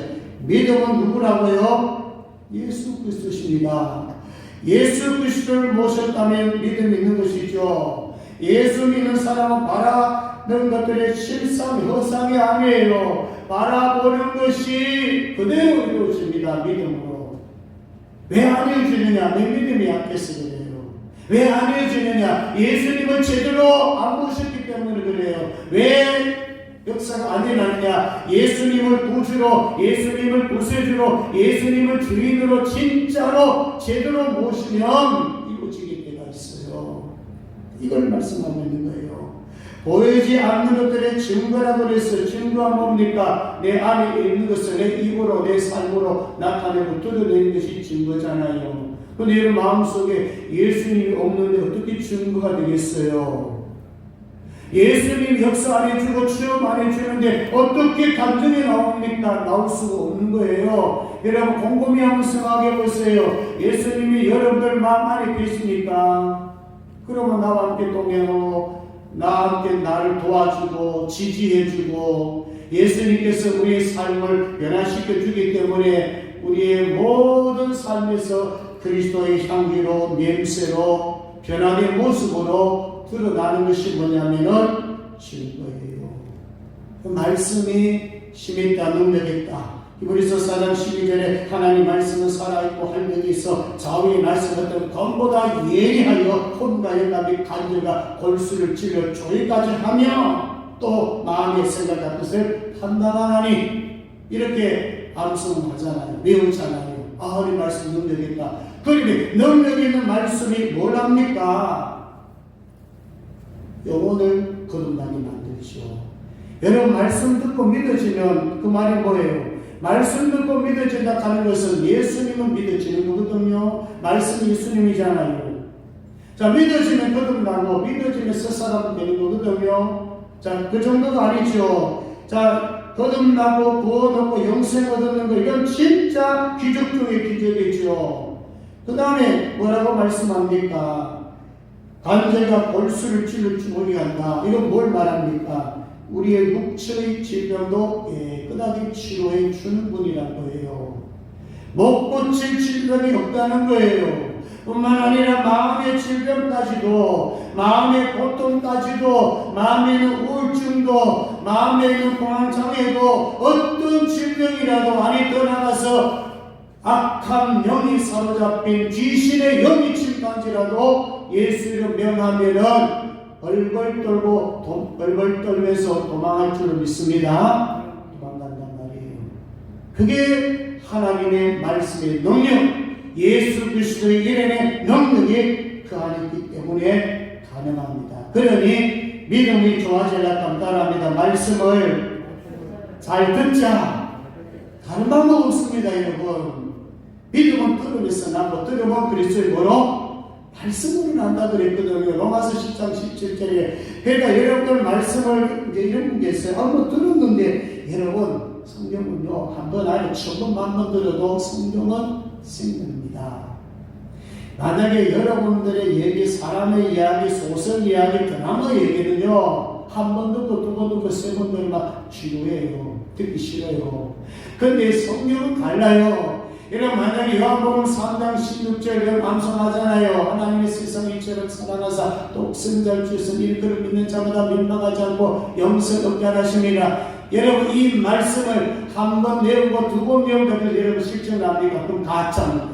믿음은 누구라고요? 예수 그리스도십니다. 예수 그리스도를 모셨다면 믿음이 있는 것이죠. 예수 믿는 사람은 바라는 것들의 실상, 허상이 아니에요. 바라보는 것이 그대로 이루어집니다. 믿음으로. 왜 안 이루어지느냐? 내 믿음이 약해서 그래요. 왜 안 이루어지느냐? 예수님을 제대로 안 모셨기 때문에 때문에 그래요. 왜 역사가 안 일어나느냐? 예수님을 구주로, 예수님을 구세주로, 예수님을 주인으로 진짜로 제대로 모시면 이루어지게 때가 있어요. 이걸 말씀하고 있는 거예요. 보이지 않는 것들의 증거라고 그랬어요. 증거가 뭡니까? 내 안에 있는 것을 내 입으로, 내 삶으로 나타내고 드러내는 것이 증거잖아요. 그런데 여러분 마음속에 예수님이 없는데 어떻게 증거가 되겠어요? 예수님 역사 안 해주고 체험 안 해주는데 어떻게 감정이 나옵니까? 나올 수가 없는 거예요. 여러분 곰곰이 한번 생각해 보세요. 예수님이 여러분들 마음 안에 계십니까? 그러면 나와 함께 동행하고 나와 함께 나를 도와주고 지지해주고 예수님께서 우리의 삶을 변화시켜 주기 때문에 우리의 모든 삶에서 그리스도의 향기로 냄새로 변화된 모습으로 드러나는 것이 뭐냐면은 증거예요. 그 말씀이 심했다, 능력했다. 히브리서 4장 12절에 하나님 말씀은 살아있고 활력이 있어 좌우의 말씀 같은 검보다 예리하여 혼과 영감의 간절과 골수를 찔러 조이까지 하며 또 마음의 생각과 뜻을 판단하나니 이렇게 암송하잖아요. 외우잖아요. 아, 우리 말씀 능력있다. 그런데 능력 있는 말씀이 뭘 합니까? 영혼을 거듭나게 만들죠. 여러분 말씀 듣고 믿어지면 그 말이 뭐예요? 말씀 듣고 믿어진다 하는 것은 예수님은 믿어지는 거거든요. 말씀이 예수님이잖아요. 자, 믿어지면 거듭나고 믿어지면 새사람 되는 거거든요. 자, 그 정도가 아니죠. 자, 거듭나고 구원하고 영생 얻는 거 이건 진짜 기적 중의 기적이죠. 그 다음에 뭐라고 말씀합니까? 간절과 골수를 찔러 주머니 한다. 이건 뭘 말합니까? 우리의 육체의 질병도 깨끗하게 치료해 주는 분이란 거예요. 못 고칠 질병이 없다는 거예요. 뿐만 아니라 마음의 질병까지도, 마음의 고통까지도, 마음에 있는 우울증도, 마음에 있는 공황장애도 어떤 질병이라도 아니 더 나가서 악한 영이 사로잡힌 귀신의 영이 침단지라도 예수를 명하면은 벌벌 떨고 벌벌 떨면서 도망할 줄을 믿습니다. 도망간단 말이에요. 그게 하나님의 말씀의 능력, 예수 그리스도의 이름의 능력이 그 안에 있기 때문에 가능합니다. 그러니 믿음이 좋아지려면 따라합니다. 말씀을 잘 듣자. 다른 방법 없습니다, 여러분. 믿음은 들으면서 나고 들으면 그리스도의 뭐로? 말씀으로 난다 그랬거든요. 로마서 10장 17절에. 그러니까 여러분들 말씀을 이제 이런 게 있어요. 뭐 들었는데 여러분 성경은요 한 번 아니고 1000번 들어도 성경은 생명입니다. 만약에 여러분들의 얘기, 사람의 이야기, 소설 이야기, 드라마 얘기는요 한 번 듣고 두 번 듣고 세 번 들으면 지루해요. 듣기 싫어요. 근데 성경은 달라요. 여러분 만약에 요한복음 3장 16절 암송하잖아요. 하나님의 세상 이처럼 사랑하사 독생자를 주신 이를 믿는 자마다 멸망하지 않고 영생 얻게 하십니다. 여러분 이 말씀을 한 번 외우고 두 번 외운다면 여러분 실천합니까? 그럼 가짜입니다.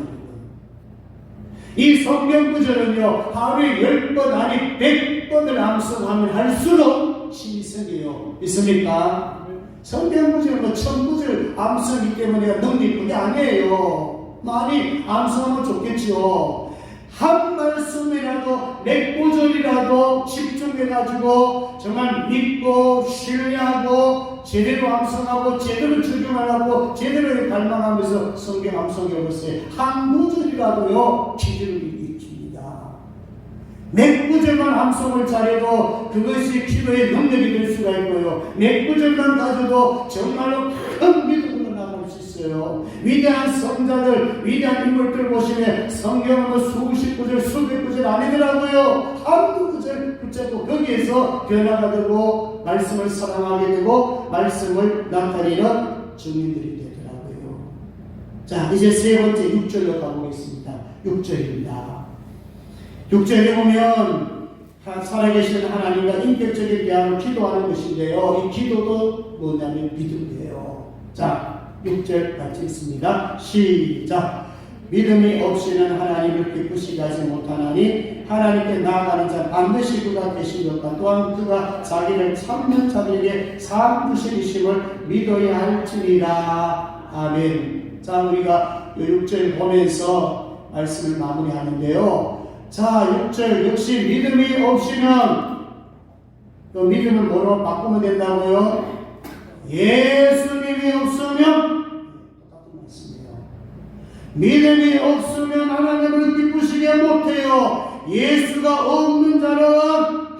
이 성경 구절은요 하루에 10번 아니 100번을 암송하면 할수록 신성해요. 믿습니까? 성경 구절은 뭐 1000구절 암송이기 때문에 능력이 그게 아니에요. 많이 암송하면 좋겠죠. 한 말씀이라도 몇 구절이라도 집중해가지고 정말 믿고 신뢰하고 제대로 암송하고 제대로 적용하려고 제대로 갈망하면서 성경 암송해보세요. 한 구절이라도요 기준을 이깁니다. 몇 구절만 암송을 잘해도 그것이 기도의 능력이 될 수가 있고요. 몇 구절만 가져도 정말로 큰 믿음으로 나갈 수 있어요. 위대한 성자들, 위대한 인물들 보시면 성경은 수십 구절, 수백 구절 아니더라고요. 한두 구절 붙잡고 거기에서 변화가 되고 말씀을 사랑하게 되고 말씀을 나타내는 증인들이 되더라고요. 자, 이제 세 번째 6절로 가보겠습니다. 6절입니다. 6절에 보면 살아계신 하나님과 인격적인 대화로 기도하는 것인데요. 이 기도도 뭐냐면 믿음이에요. 자, 6절 같이 읽습니다. 시작. 믿음이 없이는 하나님을 기쁘시게 하지 못하나니 하나님께 나아가는 자 반드시 그가 계신 것과 또한 그가 자기를 참는 자들에게 상 주시리심을 믿어야 할지니라. 아멘. 자, 우리가 6절 보면서 말씀을 마무리하는데요. 자, 6절 역시 믿음이 없이는 그 믿음을 뭐로 바꾸면 된다고요? 예수님이 없으면 똑같은 말씀이에요. 믿음이 없으면 하나님을 기쁘시게 못해요. 예수가 없는 자는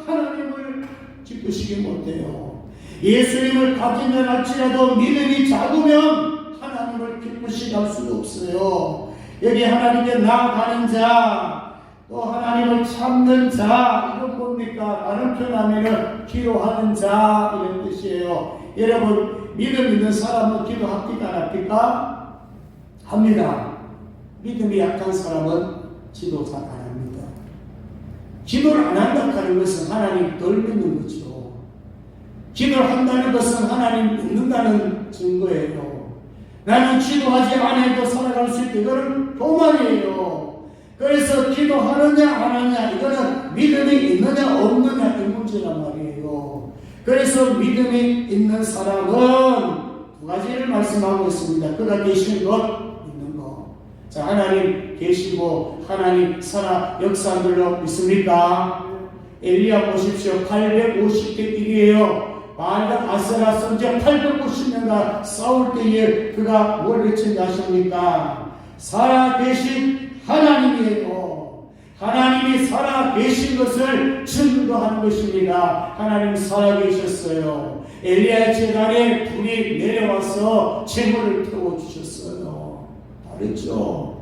하나님을 기쁘시게 못해요. 예수님을 가진 자 할지라도 믿음이 작으면 하나님을 기쁘시게 할 수가 없어요. 여기 하나님께 나아가는 자, 또 하나님을 참는 자, 이건 뭡니까? 다른 표현하면 기도하는 자, 이런 뜻이에요. 여러분, 믿음 있는 사람은 기도합니까? 안 합니까? 합니다. 믿음이 약한 사람은 기도 잘 안 합니다. 기도를 안 한다고 하는 것은 하나님 덜 믿는 거죠. 기도를 한다는 것은 하나님 믿는다는 증거예요. 나는 기도하지 않아도 살아갈 수 있다. 이거는 교만이에요. 그래서 기도하느냐 안 하느냐 이거는 믿음이 있느냐 없느냐 이 문제란 말이에요. 그래서 믿음이 있는 사람은 두 가지를 말씀하고 있습니다. 그가 계신 것, 있는 것. 자, 하나님 계시고 하나님 살아 역사한 줄로 믿습니까? 엘리야 보십시오. 850대 일이에요. 바알과 아세라 선지자 850년간 싸울 때에 그가 뭘 외친지 아십니까? 살아 계신 하나님이에요. 하나님이 살아 계신 것을 증거한 것입니다. 하나님 살아 계셨어요. 엘리야 제단에 불이 내려와서 재물을 태워주셨어요. 다르죠?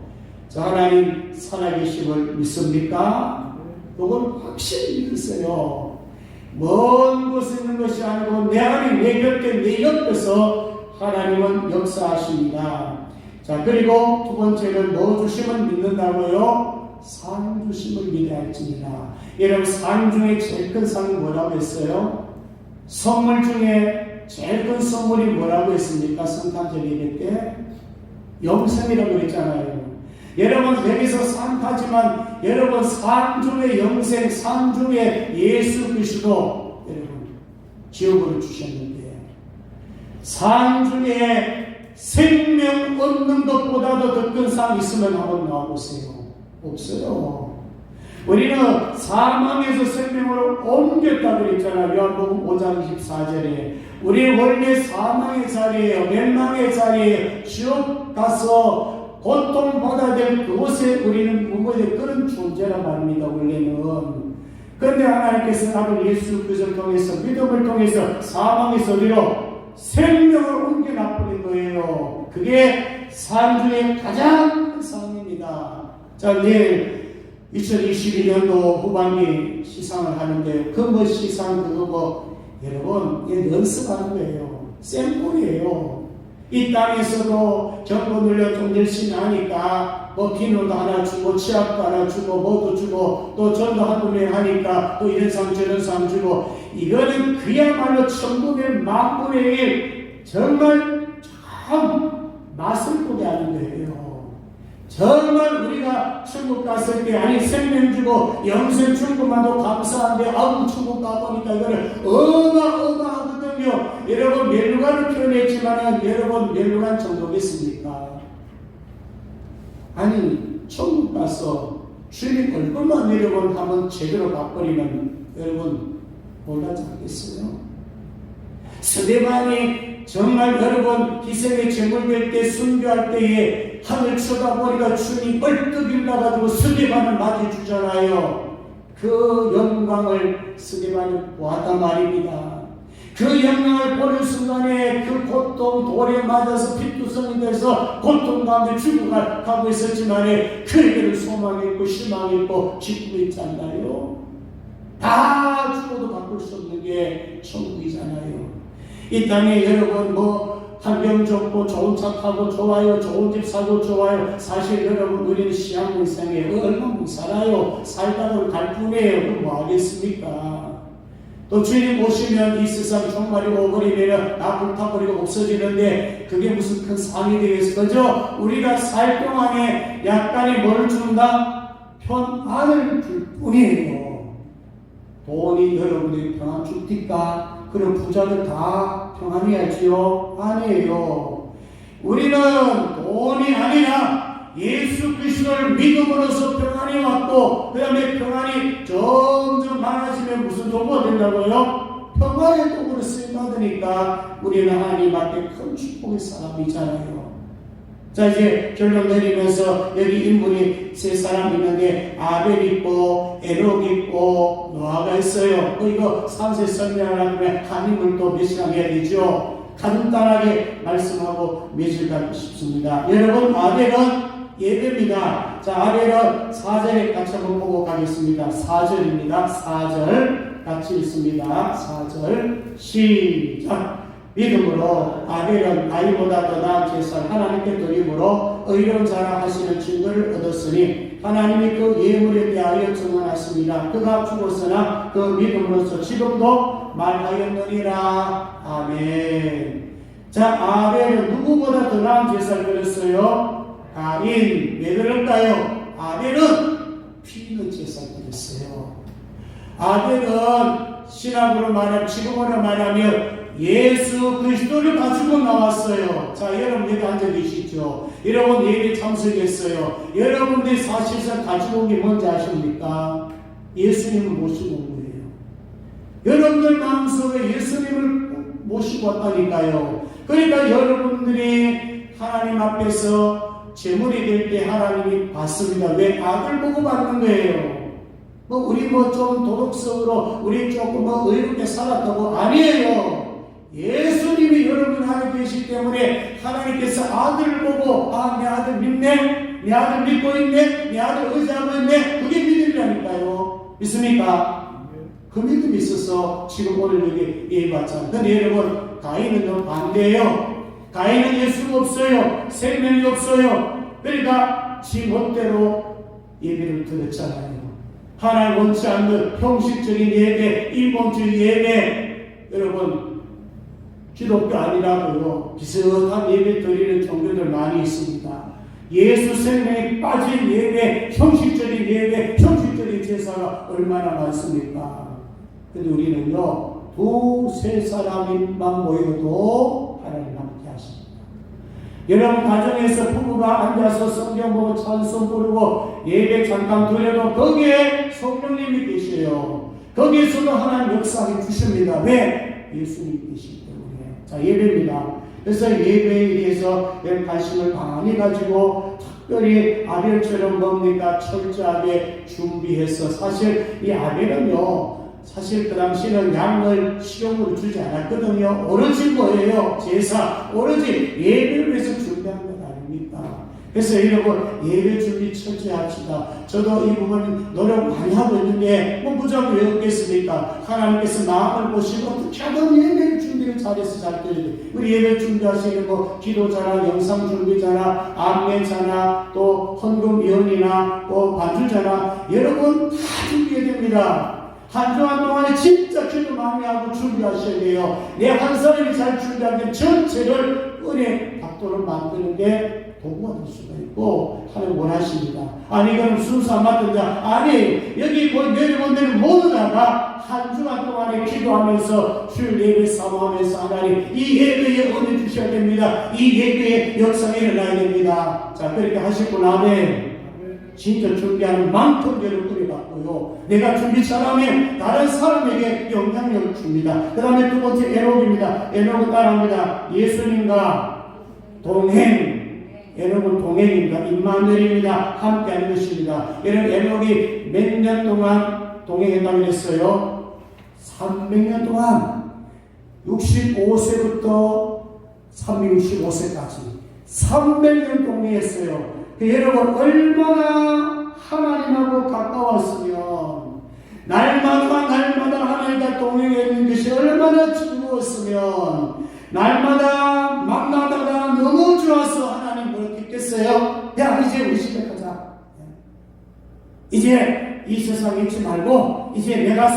자, 하나님 살아 계심을 믿습니까? 그건 확실히 믿으세요. 먼 곳에 있는 것이 아니고 내 안에 내 곁에 내 옆에서 하나님은 역사하십니다. 자, 그리고 두 번째는 뭐 주심을 믿는다고요? 상 주심을 믿어야 할지니라. 여러분, 상 중에 제일 큰 상이 뭐라고 했어요? 선물 중에 제일 큰 선물이 뭐라고 했습니까? 성탄절 예배 때 영생이라고 그랬잖아요. 여러분, 여기서 상 타지만 여러분 상 중에 영생, 상 중에 예수 그리스도 여러분 지옥으로 주셨는데 상 중에 생명 얻는 것보다도 더 큰 상 있으면 한번 나와보세요. 없어요. 우리는 사망에서 생명으로 옮겼다 그랬잖아요. 요한복음 5장 24절에 우리 원래 사망의 자리예요. 멸망의 자리예요. 지옥 가서 고통받아야 될 그곳에 우리는 묵어야 그런 존재란 말입니다. 원래는. 그런데 하나님께서 나를 예수 그리스도를 통해서 믿음을 통해서 사망에서 어디로 생명을 옮겨놔버린 거예요. 그게 상 중에 가장 큰 상입니다. 자, 내일 2022년도 후반기 시상을 하는데 그 뭐 시상 그거 뭐 여러분 이게 연습하는 거예요. 샘플이에요. 이 땅에서도 정부 늘려 좀 열심히 하니까 뭐 비누도 하나 주고 치약도 하나 주고 뭐도 주고 또 전도 한두 명 하니까 또 이런 상 저런 상 주고 이거는 그야말로 천국의 만분의 일 정말 참 맛을 보게 하는 거예요. 정말 우리가 천국 갔을 때 아니 생명 주고 영생 준 것만도 감사한데 아우 천국 가보니까 이거를 어마어마하거든요. 여러분 멸류관을 표현했지만 여러분 멸류관 정도겠습니까? 아니 천국 가서 주님 얼굴만 여러분 한번 제대로 가버리면 여러분 몰라지 않겠어요? 스데반이 정말 여러분 희생의 제물될 때 순교할 때에 하늘 쳐다보니까 주님 벌떡 일어나가지고 스데반을 맞이해주잖아요. 그 영광을 스데반이 보았단 말입니다. 그 영광을 보는 순간에 그 고통 돌에 맞아서 핏두성이 돼서 고통 가운데 죽어가고 있었지만 그에게는 소망이 있고 희망이 있고 기쁨이 있지 않나요? 다 죽어도 바꿀 수 없는 게 천국이잖아요. 이 땅에 여러분 뭐 환경 좋고 좋은 차 타고 좋아요, 좋은 집 사고 좋아요. 사실 여러분 우리는 시한부 인생에 얼마 못 살아요. 살다가 갈 뿐이에요. 그럼 뭐 하겠습니까? 또 주님 오시면 이 세상 종말이 오버리면 다 불타버리고 없어지는데 그게 무슨 큰 상이 되겠어. 그죠? 우리가 살 동안에 약간의 뭘 준다? 평안을 줄 뿐이에요. 돈이 여러분들이 평안 줍니까? 그럼 부자들 다 평안해야지요? 아니에요. 우리는 돈이 아니라 예수 그리스도를 믿음으로써 평안이 왔고 그 다음에 평안이 점점 많아지면 무슨 도구가 된다고요? 평안의 도구로 쓰임받으니까 우리는 하나님 앞에 큰 축복의 사람이잖아요. 자, 이제 결론 내리면서 여기 인물이 세 사람 있는데 아벨 있고 에녹 있고 노아가 있어요. 이거 상세 설명하려면 한 인물도 몇 시간 해야 되죠. 간단하게 말씀하고 맺을까 싶습니다. 여러분, 아벨은 예배입니다. 자, 아벨은 4절에 같이 한번 보고 가겠습니다. 4절입니다. 4절 같이 읽습니다. 4절 시작. 믿음으로 아벨은 나이보다 더 나은 제사를 하나님께 드림으로 의로운 자라 하시는 증거를 얻었으니 하나님이 그 예물에 대하여 증언하십니다. 그가 죽었으나 그 믿음으로서 지금도 말하였느니라. 아멘. 자, 아벨은 누구보다 더 나은 제사를 드렸어요? 가인. 왜 그럴까요? 아벨은 피 있는 제사를 드렸어요. 아벨은 신학으로 말하면, 지금으로 말하면 예수 그리스도를 가지고 나왔어요. 자, 여러분 여기 앉아 계시죠? 여러분 예배 참석했어요. 여러분들이 사실상 가지고 온 게 뭔지 아십니까? 예수님을 모시고 온 거예요. 여러분들 마음속에 예수님을 모시고 왔다니까요. 그러니까 여러분들이 하나님 앞에서 제물이 될 때 하나님이 받습니다. 왜? 아들 보고 받는 거예요. 우리 좀 도덕성으로 우리 조금 의롭게 살았다고 아니에요. 예수님이 여러분 안에 계시기 때문에 하나님께서 아들을 보고 내 아들 믿네, 내 아들 믿고 있네, 내 아들 의지하고 있네. 그게 믿음이라니까요. 믿습니까? 그 믿음이 있어서 지금 오늘 여기 예배 받잖아요. 근데 여러분, 가인은 좀 반대예요. 가인은 예수가 없어요. 생명이 없어요. 그러니까 지 멋대로 예배를 드렸잖아요. 하나님 원치 않는 형식적인 예배, 인본주의 예배. 여러분, 기독교 아니라고요. 비슷한 예배 드리는 종교들 많이 있습니다. 예수 생명에 빠진 예배, 형식적인 예배, 형식적인 제사가 얼마나 많습니까? 근데 우리는요, 두세 사람만 모여도 하나님 함께 하십니다. 여러분 가정에서 부부가 앉아서 성경 보고 찬송 부르고 예배 잠깐 드려도 거기에 성령님이 계셔요. 거기에서도 하나님 역사하게 주십니다. 왜? 예수님이 계시기 때문에. 자, 예배입니다. 그래서 예배에 대해서 관심을 많이 가지고 특별히 아벨처럼 뭡니까? 철저하게 준비해서 사실 이 아벨은요, 사실 그 당시는 양을 식용으로 주지 않았거든요. 오로지 뭐예요? 제사, 오로지 예배를 위해서 준비한 것 아닙니까? 그래서 여러분 예배 준비 철저히 합시다. 저도 이 부분 노력 많이 하고 있는데 무조건 왜 없겠습니까? 하나님께서 마음을 보시고 어떻게 하든 예배를 준비를 잘해서 잘 드려야 돼요. 우리 예배 준비하시는 기도자나 영상 준비자나 안내자나 또 헌금위원이나 또 반주자나 여러분 다 준비해야 됩니다. 한 주간 동안에 진짜 기도 많이 하고 준비하셔야 돼요. 내 한 사람이 잘 준비하면 전체를 은혜 받도록 만드는데 도구가 될 수가 있고 하나님 원하십니다. 아니 그럼 순수 안 맞는 자 아니 여기 여러분들은 모두 다가 한 주간 동안에 기도하면서 주일 예배 사모하면서 하나님 이 예배에 은혜 주셔야 됩니다. 이 예배에 역사가 일어나야 됩니다. 자, 그렇게 하실 분 아멘. 진짜 준비하는 만큼 여러분이 받고요. 내가 준비 잘하면 다른 사람에게 영향력을 줍니다. 그 다음에 두 번째 에녹입니다. 에녹은 따라합니다. 예수님과 동행. 에녹은 동행입니다. 임마누엘입니다. 함께하는 것입니다. 여러분 에녹이 몇 년 동안 동행했다고 했어요? 300년 동안 65세부터 365세까지 300년 동행했어요. 여러분 얼마나 하나님하고 가까웠으면 날마다 하나님과 동행하는 것이 얼마나 즐거웠으면 날마다 만나다가 너무 좋아서 하나님 그렇게 했겠어요? 야 이제 우리 집에 가자. 이제 이 세상에 있지 말고 이제 내가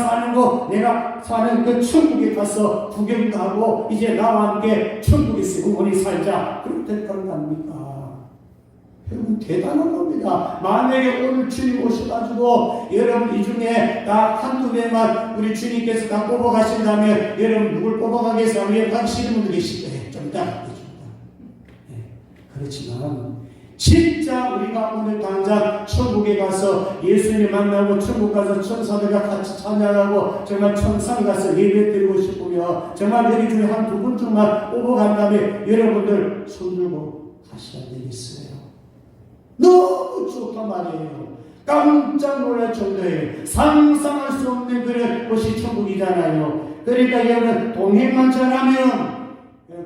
사는 그 천국에 가서 구경도 하고 이제 나와 함께 천국에서 영원히 살자. 그럴 때까지 갑니까? 여러분 대단한 겁니다. 만약에 오늘 주님 오셔가지고 여러분 이 중에 딱 한두 명만 우리 주님께서 다 뽑아가신다면 여러분 누굴 뽑아가겠어요? 가기 싫은 분들 계실 거예요. 좀 이따 가겠습니다. 그렇지만 진짜 우리가 오늘 당장 천국에 가서 예수님 만나고 천국 가서 천사들과 같이 찬양하고 정말 천상 가서 예배드리고 싶으며 정말 여기 중에 한 두 분쯤만 뽑아간다면 여러분들 손들고 가셔야 되겠어요. 너무 좋단 말이에요. 깜짝 놀랄 정도예요. 상상할 수 없는 그런 곳이 천국이잖아요. 그러니까 여러분 동행만 잘하면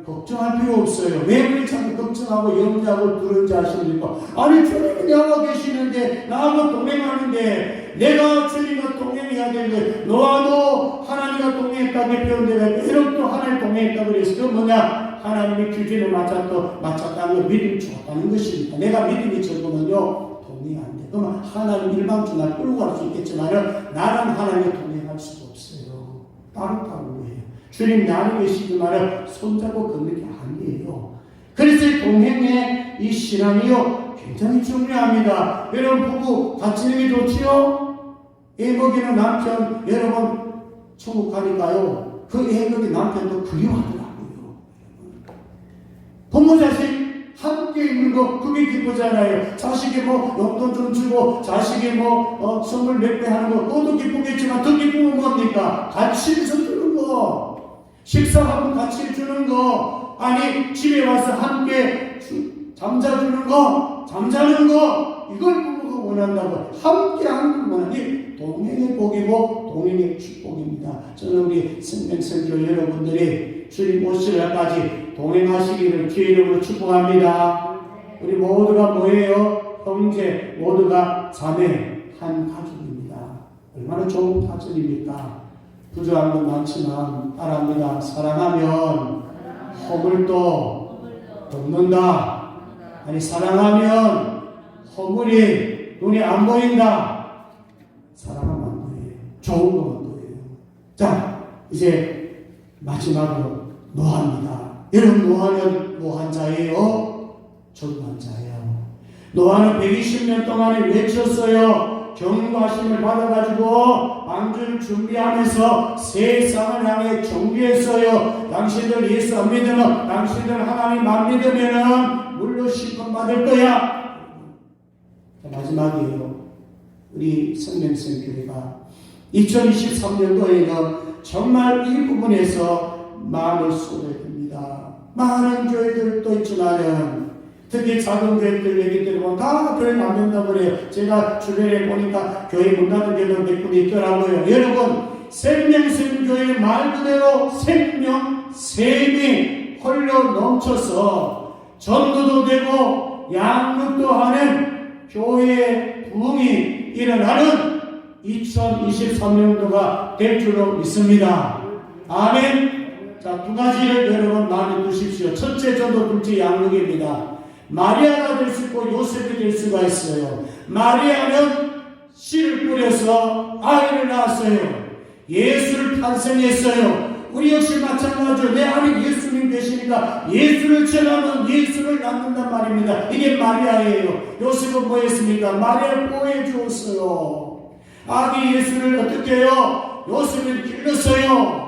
걱정할 필요 없어요. 왜 우리 자꾸 걱정하고 염려하고 두려운지 아십니까? 아니 주님이 나와 계시는데 나하고 동행하는데 내가 주님과 동행해야 되는데 너와도 하나님과 동행했다고 표현되면 이런 또 하나님 동행했다고 그래서 그 뭐냐? 하나님의 규준에 맞췄다는 걸 믿음이 좋다는 것입니다. 내가 믿음이 적으면요 동행 안 돼. 그러면 하나님 일방적으로 날 끌고 갈 수 있겠지만 나는 하나님과 동행할 수가 없어요. 따로따로 해요. 주님 나를 계시지만 손잡고 걷는 게 아니에요. 그래서 동행의 이 신앙이요 굉장히 중요합니다. 여러분 부부 같이 있는 게 좋지요? 애 먹이는 남편 여러분 천국 가니까요 그 애 먹이는 남편도 그리워하더라고요. 부모 자식 함께 있는 거 그게 기쁘잖아요. 자식이 뭐 용돈 좀 주고 자식이 뭐 선물 몇 배 하는 거 그것도 기쁘겠지만 더 기쁜 건 뭡니까? 같이 있어 주는 거, 식사하고 같이 해주는 거, 아니 집에 와서 함께 잠자주는 거, 잠자는 거 이걸 부모가 원한다고 함께 하는 걸 원하니 동행의 복이고 동행의 축복입니다. 저는 우리 생명선교 여러분들이 주님 오실 날까지 동행하시기를 주의 이름으로 축복합니다. 우리 모두가 뭐예요? 형제, 모두가 자매, 한 가족입니다. 얼마나 좋은 가족입니까? 부족한 건 많지만 따라합니다. 사랑하면 허물도 없는다. 아니 사랑하면 허물이 눈에 안 보인다. 사랑하면 안 보여요. 좋은 것만 보여요. 자 이제 마지막으로 노아입니다. 여러분 노아는 뭐한 자예요? 전도한 자예요. 노아는 120년 동안에 외쳤어요. 경고하심을 받아가지고 방주를 준비하면서 세상을 향해 정비했어요. 당신들 예수 안 믿으면 당신들 하나님 안 믿으면 물로 심판 받을 거야. 마지막이에요. 우리 성령성교회가 2023년도에는 정말 이 부분에서 마음을 쏟아야 됩니다. 많은 교회들도 있지만은 특히 작은 교회들 얘기 들으면 다 교회 안 된다고 그래요. 제가 주변에 보니까 교회 문 닫은 데도 몇 군데 있더라고요. 여러분 생명선교회 말 그대로 생명, 샘이 흘러 넘쳐서 전도도 되고 양육도 하는 교회의 부흥이 일어나는 2023년도가 될 줄로 믿습니다. 아멘. 자, 두 가지를 여러분 마음에 두십시오. 첫째 전도, 둘째 양육입니다. 마리아가 될 수 있고 요셉이 될 수가 있어요. 마리아는 씨를 뿌려서 아이를 낳았어요. 예수를 탄생했어요. 우리 역시 마찬가지로 내 안에 예수님 계시니까 예수를 전하면 예수를 낳는단 말입니다. 이게 마리아예요. 요셉은 뭐 했습니까? 마리아를 보호해 주었어요. 아기 예수를 어떻게 해요? 요셉을 길렀어요.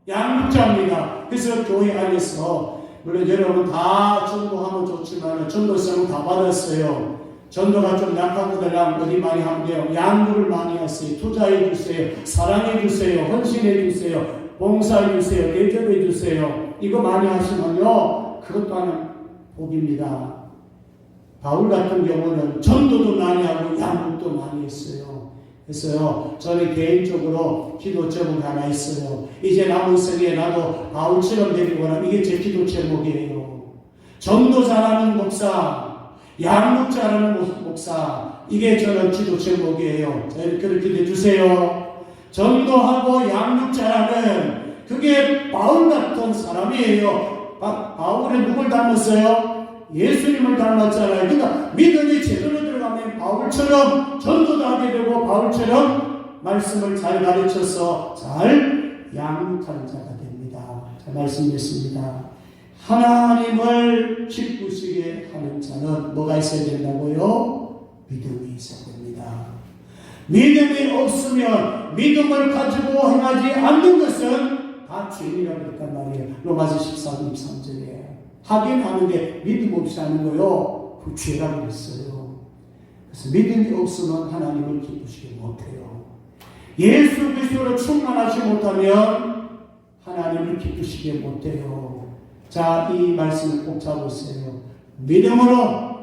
양육자입니다. 그래서 교회 안에서 물론 여러분 다 전도하면 좋지만 전도성은 다 받았어요. 전도가 좀 약한 분들은 어디 많이 하면 돼요? 양육을 많이 하세요. 투자해 주세요. 사랑해 주세요. 헌신해 주세요. 봉사해 주세요. 대접해 주세요. 이거 많이 하시면요 그것 또한 복입니다. 바울 같은 경우는 전도도 많이 하고 양육도 많이 했어요. 그래서요 저는 개인적으로 기도 제목이 하나 있어요. 이제 남은 생에 나도 바울처럼 되길 원하는 이게 제 기도 제목이에요. 전도 잘하는 목사, 양육 잘하는 목사, 이게 저는 기도 제목이에요. 그렇게 기도해 주세요. 전도하고 양육 잘하는 그게 바울 같은 사람이에요. 바울은 누굴 닮았어요? 예수님을 닮았잖아요. 그러니까 믿음이 제대로 들어가면 바울처럼 전도도 하게 되고 바울처럼 말씀을 잘 가르쳐서 잘 양육하는 자가 됩니다. 자, 말씀드렸습니다. 하나님을 기쁘시게 하는 자는 뭐가 있어야 된다고요? 믿음이 있어야 됩니다. 믿음이 없으면 믿음을 가지고 행하지 않는 것은 다 죄인이라고 그랬단 말이에요. 로마서 14장 23절에 하긴 하는데 믿음 없이 하는 거요, 그 죄라고 그랬어요. 그래서 믿음이 없으면 하나님을 기쁘시게 못해요. 예수 그리스도로 충만하지 못하면 하나님을 기쁘시게 못해요. 자, 이 말씀을 꼭 잡으세요. 믿음으로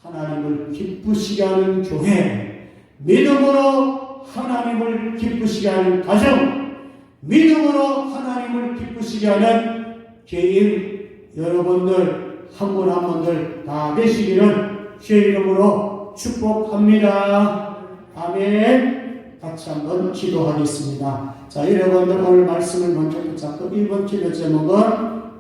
하나님을 기쁘시게 하는 교회, 믿음으로 하나님을 기쁘시게 하는 가정, 믿음으로 하나님을 기쁘시게 하는 개인, 여러분들 한 분 한 분들 다 되시기를 주의 이름으로 축복합니다. 아멘. 같이 한번 기도하겠습니다. 자, 여러분들 오늘 말씀을 먼저 붙잡고 1번 기도 제목은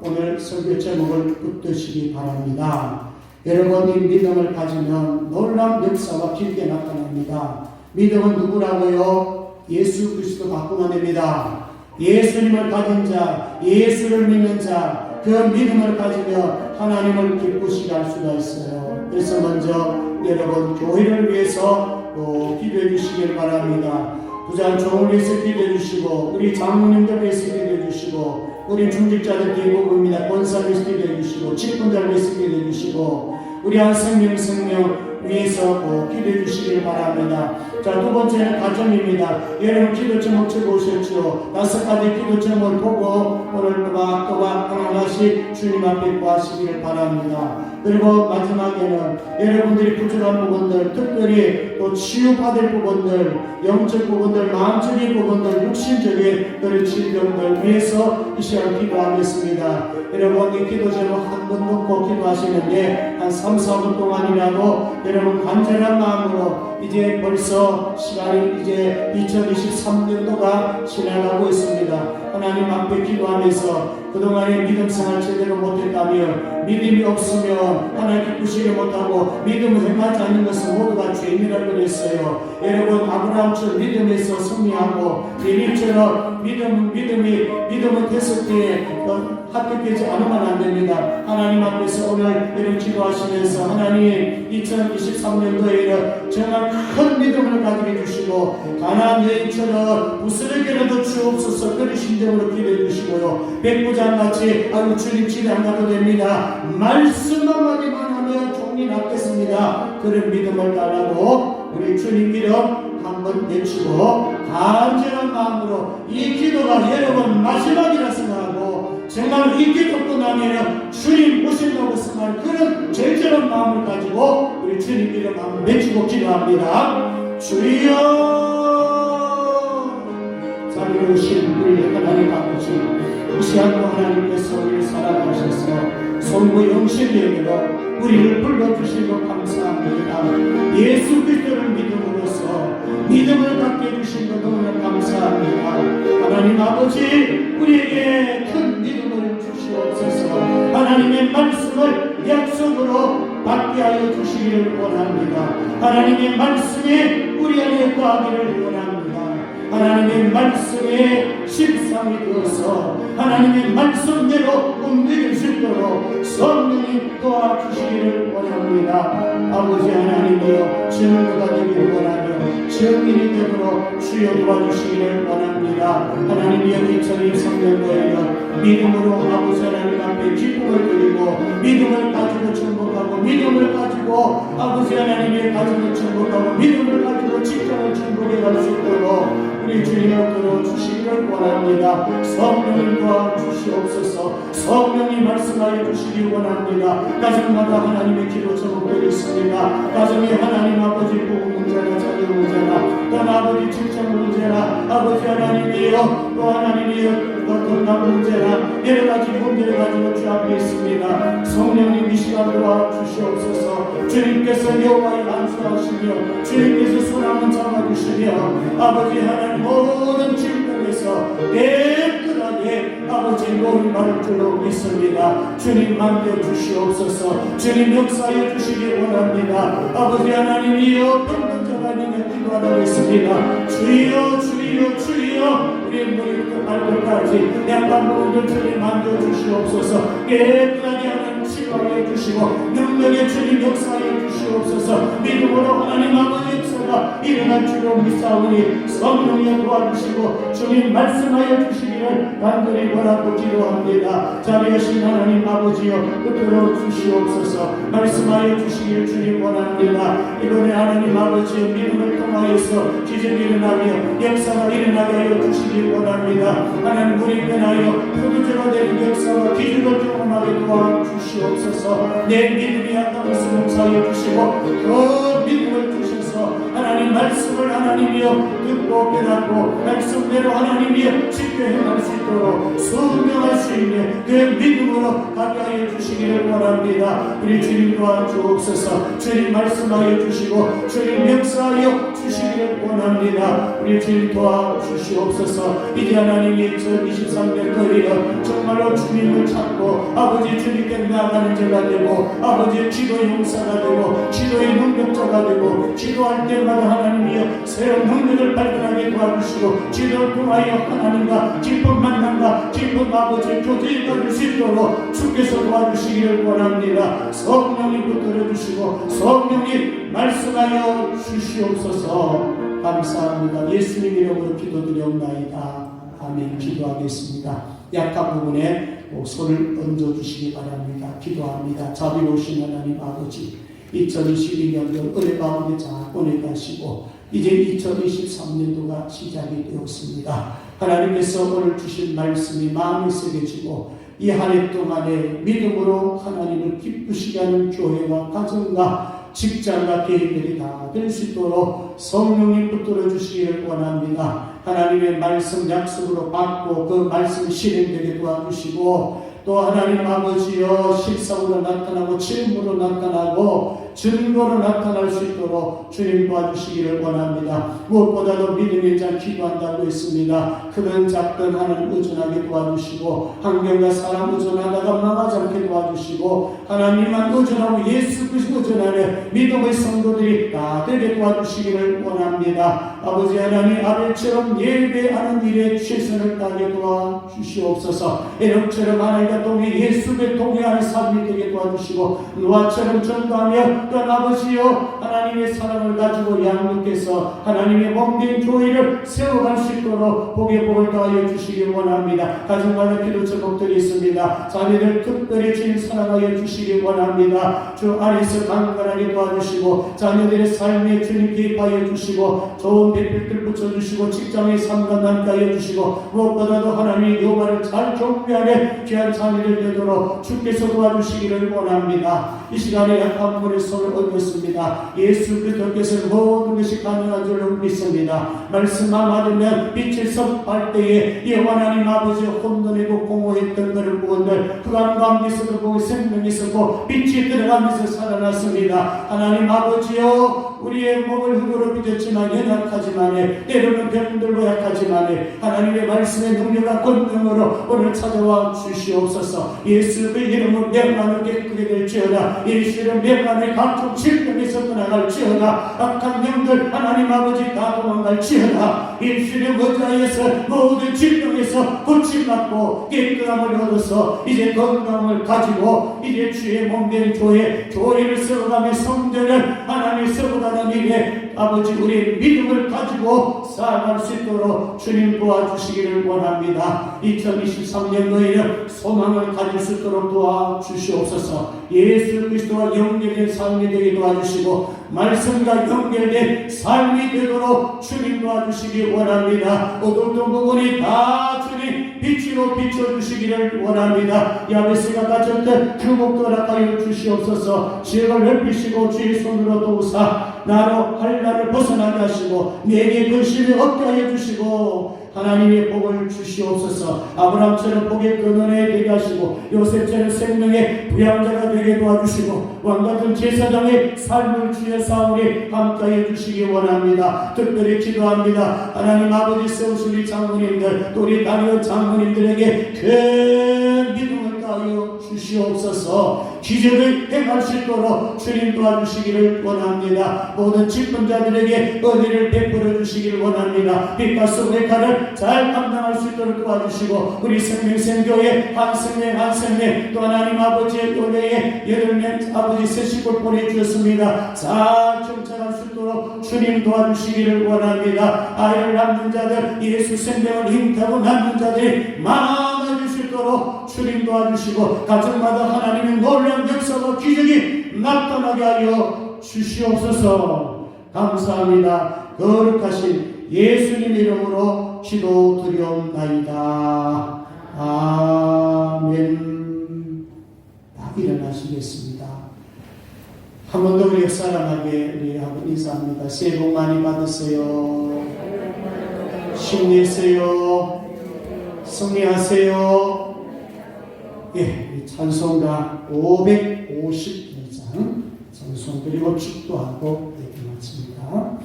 오늘 설교 제목을 붙드시기 바랍니다. 여러분이 믿음을 가지면 놀라운 역사가 길게 나타납니다. 믿음은 누구라고요? 예수 그리스도 갖고만 됩니다. 예수님을 가진 자, 예수를 믿는 자, 그 믿음을 가지며 하나님을 기쁘시게 할 수가 있어요. 그래서 먼저 여러분 교회를 위해서 기도해 주시길 바랍니다. 부장총을 위해서 기도해 주시고, 우리 장로님들 위해서 기도해 주시고, 우리 중직자들 대부분입니다. 권사를 위해서 기도해 주시고, 직분자를 위해서 기도해 주시고, 우리 한 생명 위해서 기도해 주시길 바랍니다. 자, 두 번째는 가정입니다. 여러분 기도 제목 적어오셨죠? 5가지 기도 제목을 보고 오늘 또박 하나씩 주님 앞에 구하시길 바랍니다. 그리고 마지막에는 여러분들이 부족한 부분들, 특별히 또 치유받을 부분들, 영적 부분들, 마음적인 부분들, 육신적인 그런 질병들 위해서 이 시간 기도하겠습니다. 여러분 이 기도 제목 한 번 놓고 기도하시는데 한 3, 4분 동안이라도 여러분 간절한 마음으로, 이제 벌써 시간이 이제 2023년도가 지나가고 있습니다. 하나님 앞에 기도하면서 그동안에 믿음 생활 제대로 못했다면, 믿음이 없으면 하나님 기쁘시게 못하고 믿음을 행하지 않는 것은 모두가 죄인이라고 그랬어요. 여러분 아브라함처럼 믿음에서 승리하고 예림처럼 믿음은 됐을 때에 합격되지 않으면 안 됩니다. 하나님 앞에서 오늘 이런 기도하시면서 하나님 2023년도에는 정말 큰 믿음을 가지게 해주시고, 가나안 여인처럼 부스러기라도 주옵소서 그런 심정으로 기도해 주시고요. 백부장같이 아유 주님 집에 안 가도 됩니다, 말씀 한마디만 하면 종이 낫겠습니다, 그런 믿음을 달라고 우리 주님 이름 한번 외치고 간절한 마음으로 이 기도가 여러분 마지막이라 생각하고, 정말 이 기도 끝나면 주님 오신다고 생각하는 그런 절절한 마음을 가지고 우리 주님 이름 한번 외치고 기도합니다. 주여, 자비로우신 우리 하나님 아버지, 이 시간도 하나님께서 우리를 사랑하셔서 성부 영신령으로 우리를 불러주시고 감사합니다. 예수 그리스도를 믿음으로써 믿음을 갖게 해주신 것 너무나 감사합니다. 하나님 아버지, 우리에게 큰 믿음을 주시옵소서. 하나님의 말씀을 약속으로 받게 하여 주시기를 원합니다. 하나님의 말씀에 우리 안에 거하기를 원합니다. 하나님의 말씀에 십상이 되어서 하나님의 말씀대로 움직일 수 있도록 성령이 도와주시기를 원합니다. 아버지 하나님이여, 증거가 되기를 원하며 증인이 되도록 주여 도와주시기를 원합니다. 하나님이여, 2023년도에는 믿음으로 아버지 하나님 앞에 기쁨을 드리고 믿음을 가지고 천복하고 믿음을 가지고 아버지 하나님의 가정을 천복하고 믿음을 가지고 직장을 천복해 갈 수 있도록 우리 주님을 들어주시기를 원합니다. 성령을 도와주시옵소서. 성령이 말씀하여 주시기 원합니다. 가정마다 하나님의 기도 제목들이 있습니다. 가정이 하나님 아버지 부부 문제나 자녀 문제나 또 아버지 직장 문제나 아버지 하나님이여 또 하나님이여 건강 문제나 여러 가지 문제를 가지고 주 앞에 있습니다. 성령님 이 시간 도와주시옵소서. 주님께서 여호와의 안수하시며 주님께서 손 한번 잡아주시며 아버지 하나님 하나님 모든 질병에서 깨끗하게 아버지 목마를 줄로 믿습니다. 주님 만져주시옵소서. 주님 역사해 주시기 원합니다. 아버지 하나님이여 병동자가 있는 기도하라고 했습니다. 주여 주여 주여 우리 머리부터 발끝까지 양반 부분들 주님 만져주시옵소서. 깨끗하게 하나님 치료해 주시고 능력의 주님 역사해 주시옵소서. 믿음으로 하나님 아버지 역사가 일어날 줄로 믿사오니 성령이 도와주시고 주님 말씀하여 주시기를 간절히 바라고 기도합니다. 자비하신 하나님 아버지여 붙들어 주시옵소서. 말씀하여 주시기를 주님 원합니다. 이번에 하나님 아버지여 믿음을 통하여서 기적이 일어나며 역사가 일어나게 하여 주시기 원합니다. 하나님 우리 편하여 포도주가 되는 역사와 기적을 경험하게 도와주시옵소서. 내 믿음이 약한 것을 용서하여 주시고 그 믿음을 주셔서 하나님 말씀을 하나님이여 듣고 깨닫고 말씀대로 하나님이여 지켜 행할 수 있도록 순종할 수 있는 그 믿음으로 가게 하여 주시기를 원합니다. 우리 주님 도와주옵소서. 주님 말씀하여 주시고 주님 역사하여 주시기를 원합니다. 우리 주님 도와주시옵소서. 이제 하나님이 2023년 거리로 정말로 주님을 찾고 아버지 주님께 나아가는 자가 되고 아버지 기도 용사가 되고 기도의 능력자가 되고 기도할 때마다 하나님이여 새로운 능력을 발견하게 도와주시고 기도를 통하여 하나님과 깊은 만남과 깊은 아버지 교제에 가질 수 있도록 주께서 도와주시기를 원합니다. 성령님 붙들어주시고 성령님 말씀하여 주시옵소서. 감사합니다. 예수님 이름으로 기도드려옵나이다. 아멘. 기도하겠습니다. 약한 부분에 손을 얹어주시기 바랍니다. 기도합니다. 자비로우신 하나님 아버지 2022년도 은혜 가운데 잘 보내가시고 이제 2023년도가 시작이 되었습니다. 하나님께서 오늘 주신 말씀이 마음에 새겨지고 이 한 해 동안에 믿음으로 하나님을 기쁘시게 하는 교회와 가정과 직장과 개인들이 다 될 수 있도록 성령님 붙들어 주시기를 원합니다. 하나님의 말씀 약속으로 받고 그 말씀 실행되게 도와주시고 또 하나님 아버지여 실상으로 나타나고 질문으로 나타나고 증거로 나타날 수 있도록 주님 도와주시기를 원합니다. 무엇보다도 믿음의 자 기도한다고 했습니다. 크든 작든 하나님 의존하게 도와주시고 환경과 사람 의존하다가 망하지 않게 도와주시고 하나님만 의존하고 예수 그리스도 의존하는 믿음의 성도들이 다 되게 도와주시기를 원합니다. 아버지 하나님 아벨처럼 예배하는 일에 최선을 다하게 도와주시옵소서. 에녹처럼 하나님과 동행 예수의 동행하는 삶이 되게 도와주시고 노아처럼 전도하며 또 아버지여 하나님의 사랑을 가지고 양육해서 하나님의 몸된 교회를 세워갈 수 있도록 복의 복을 더하여 주시기 원합니다. 가정마다 기도 제목들이 있습니다. 자녀들 특별히 주님 사랑하여 주시기 원합니다. 주 안에서 강건하게 도와주시고 자녀들의 삶에 주님 개입하여 주시고 좋은 대필들 붙여주시고 직장의 삶과 하여 주시고 무엇보다도 하나님의 여호와를 잘 경배하는 귀한 자녀들 되도록 주께서 도와주시기를 원합니다. 이 시간에 약한 분의 손을 얹었습니다. 예수 그리스도께서 모든 것이 가능한 줄로 믿습니다. 말씀만 받으면 빛이 섭할 때에 이 하나님 아버지 혼돈이고 공허했던 그런 부분들 그간 가운데서도 보고 생명이 있었고 빛이 들어가면서 살아났습니다. 하나님 아버지여 우리의 몸을 흙으로 빚었지만 연약하지만 때로는 병들고 약하지만 하나님의 말씀의 능력과 권능으로 오늘 찾아와 주시옵소서. 예수 그 이름은 명만을 깨끗게 될지어다. 예수의 명만을 각종 질병에서 떠나갈지어다. 악한 영들 하나님 아버지 다 도망갈지어다. 예수의 의자에서 모든 질병에서 고침받고 깨끗함을 얻어서 이제 건강을 가지고 이제 주의 몸된 교회를 세워가며 성전을 하나님 세워가는 일에 아버지 우리의 믿음을 가지고 살아갈 수 있도록 주님 도와주시기를 원합니다. 2023년도에는 소망을 가질 수 있도록 도와주시옵소서. 예수 그리스도와 연결된 삶이 되게 도와주시고 말씀과 연결된 삶이 되도록 주님 도와주시기 원합니다. 어두웠던 부분이 다 주님 빛으로 비춰주시기를 원합니다. 야베스가 갇혔던 그 목도 허락하여 주시옵소서. 지역을 넓히시고 주의 손으로 도우사 나로 한란을 벗어나게 하시고 내게 근심이 없게 하여 주시고 하나님의 복을 주시옵소서. 아브라함처럼 복의 근원에 되게 하시고 요셉처럼 생명의 부양자가 되게 도와주시고 왕같은 제사장의 삶을 주의 사울에 함께해 주시기 원합니다. 특별히 기도합니다. 하나님 아버지 세우신 우리 장로님들 또 우리 다른 장로님들에게 큰 믿음을 따여 주시옵소서. 기적을 행할 수 있도록 주님 도와주시기를 원합니다. 모든 직분자들에게 은혜를 베풀어 주시기를 원합니다. 빛과 소금의 칼을 잘 감당할 수 있도록 도와주시고 우리 생명생교회 한생명 또 하나님 아버지의 은혜에 8명 아버지 새 식구를 보내주셨습니다. 잘 정착할 수 있도록 주님 도와주시기를 원합니다. 아이를 낳는 자들 예수 생명을 힘타고 낳는 자들이 많아질 수 있도록 주님 도와주시고 가정마다 하나님의 놀라운 역사와 기적이 나타나게 하여 주시옵소서. 감사합니다. 거룩하신 예수님 이름으로 기도드리옵나이다. 아멘. 다 일어나시겠습니다. 한 번 더 우리 사랑하게 우리하고 인사합니다. 새해 복 많이 받으세요. 힘내세요. 승리하세요. 예, 찬송가 552장 찬송 그리고 축도하고 이렇게 마칩니다.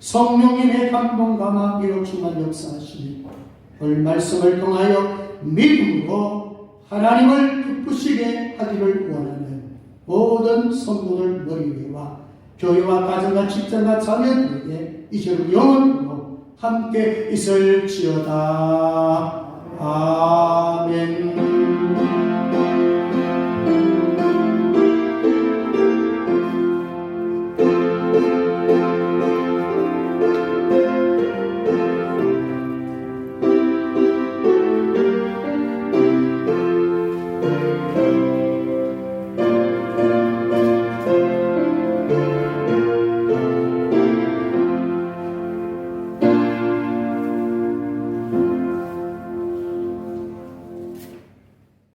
성령님의 감동 감화 미혹충만 역사하시니 오늘 말씀을 통하여 믿음으로 하나님을 기쁘시게 하기를 원하는 모든 성도들 머리 위와 교회와 가정과 직장과 자녀들에게 이제로 영원으로 함께 있을지어다.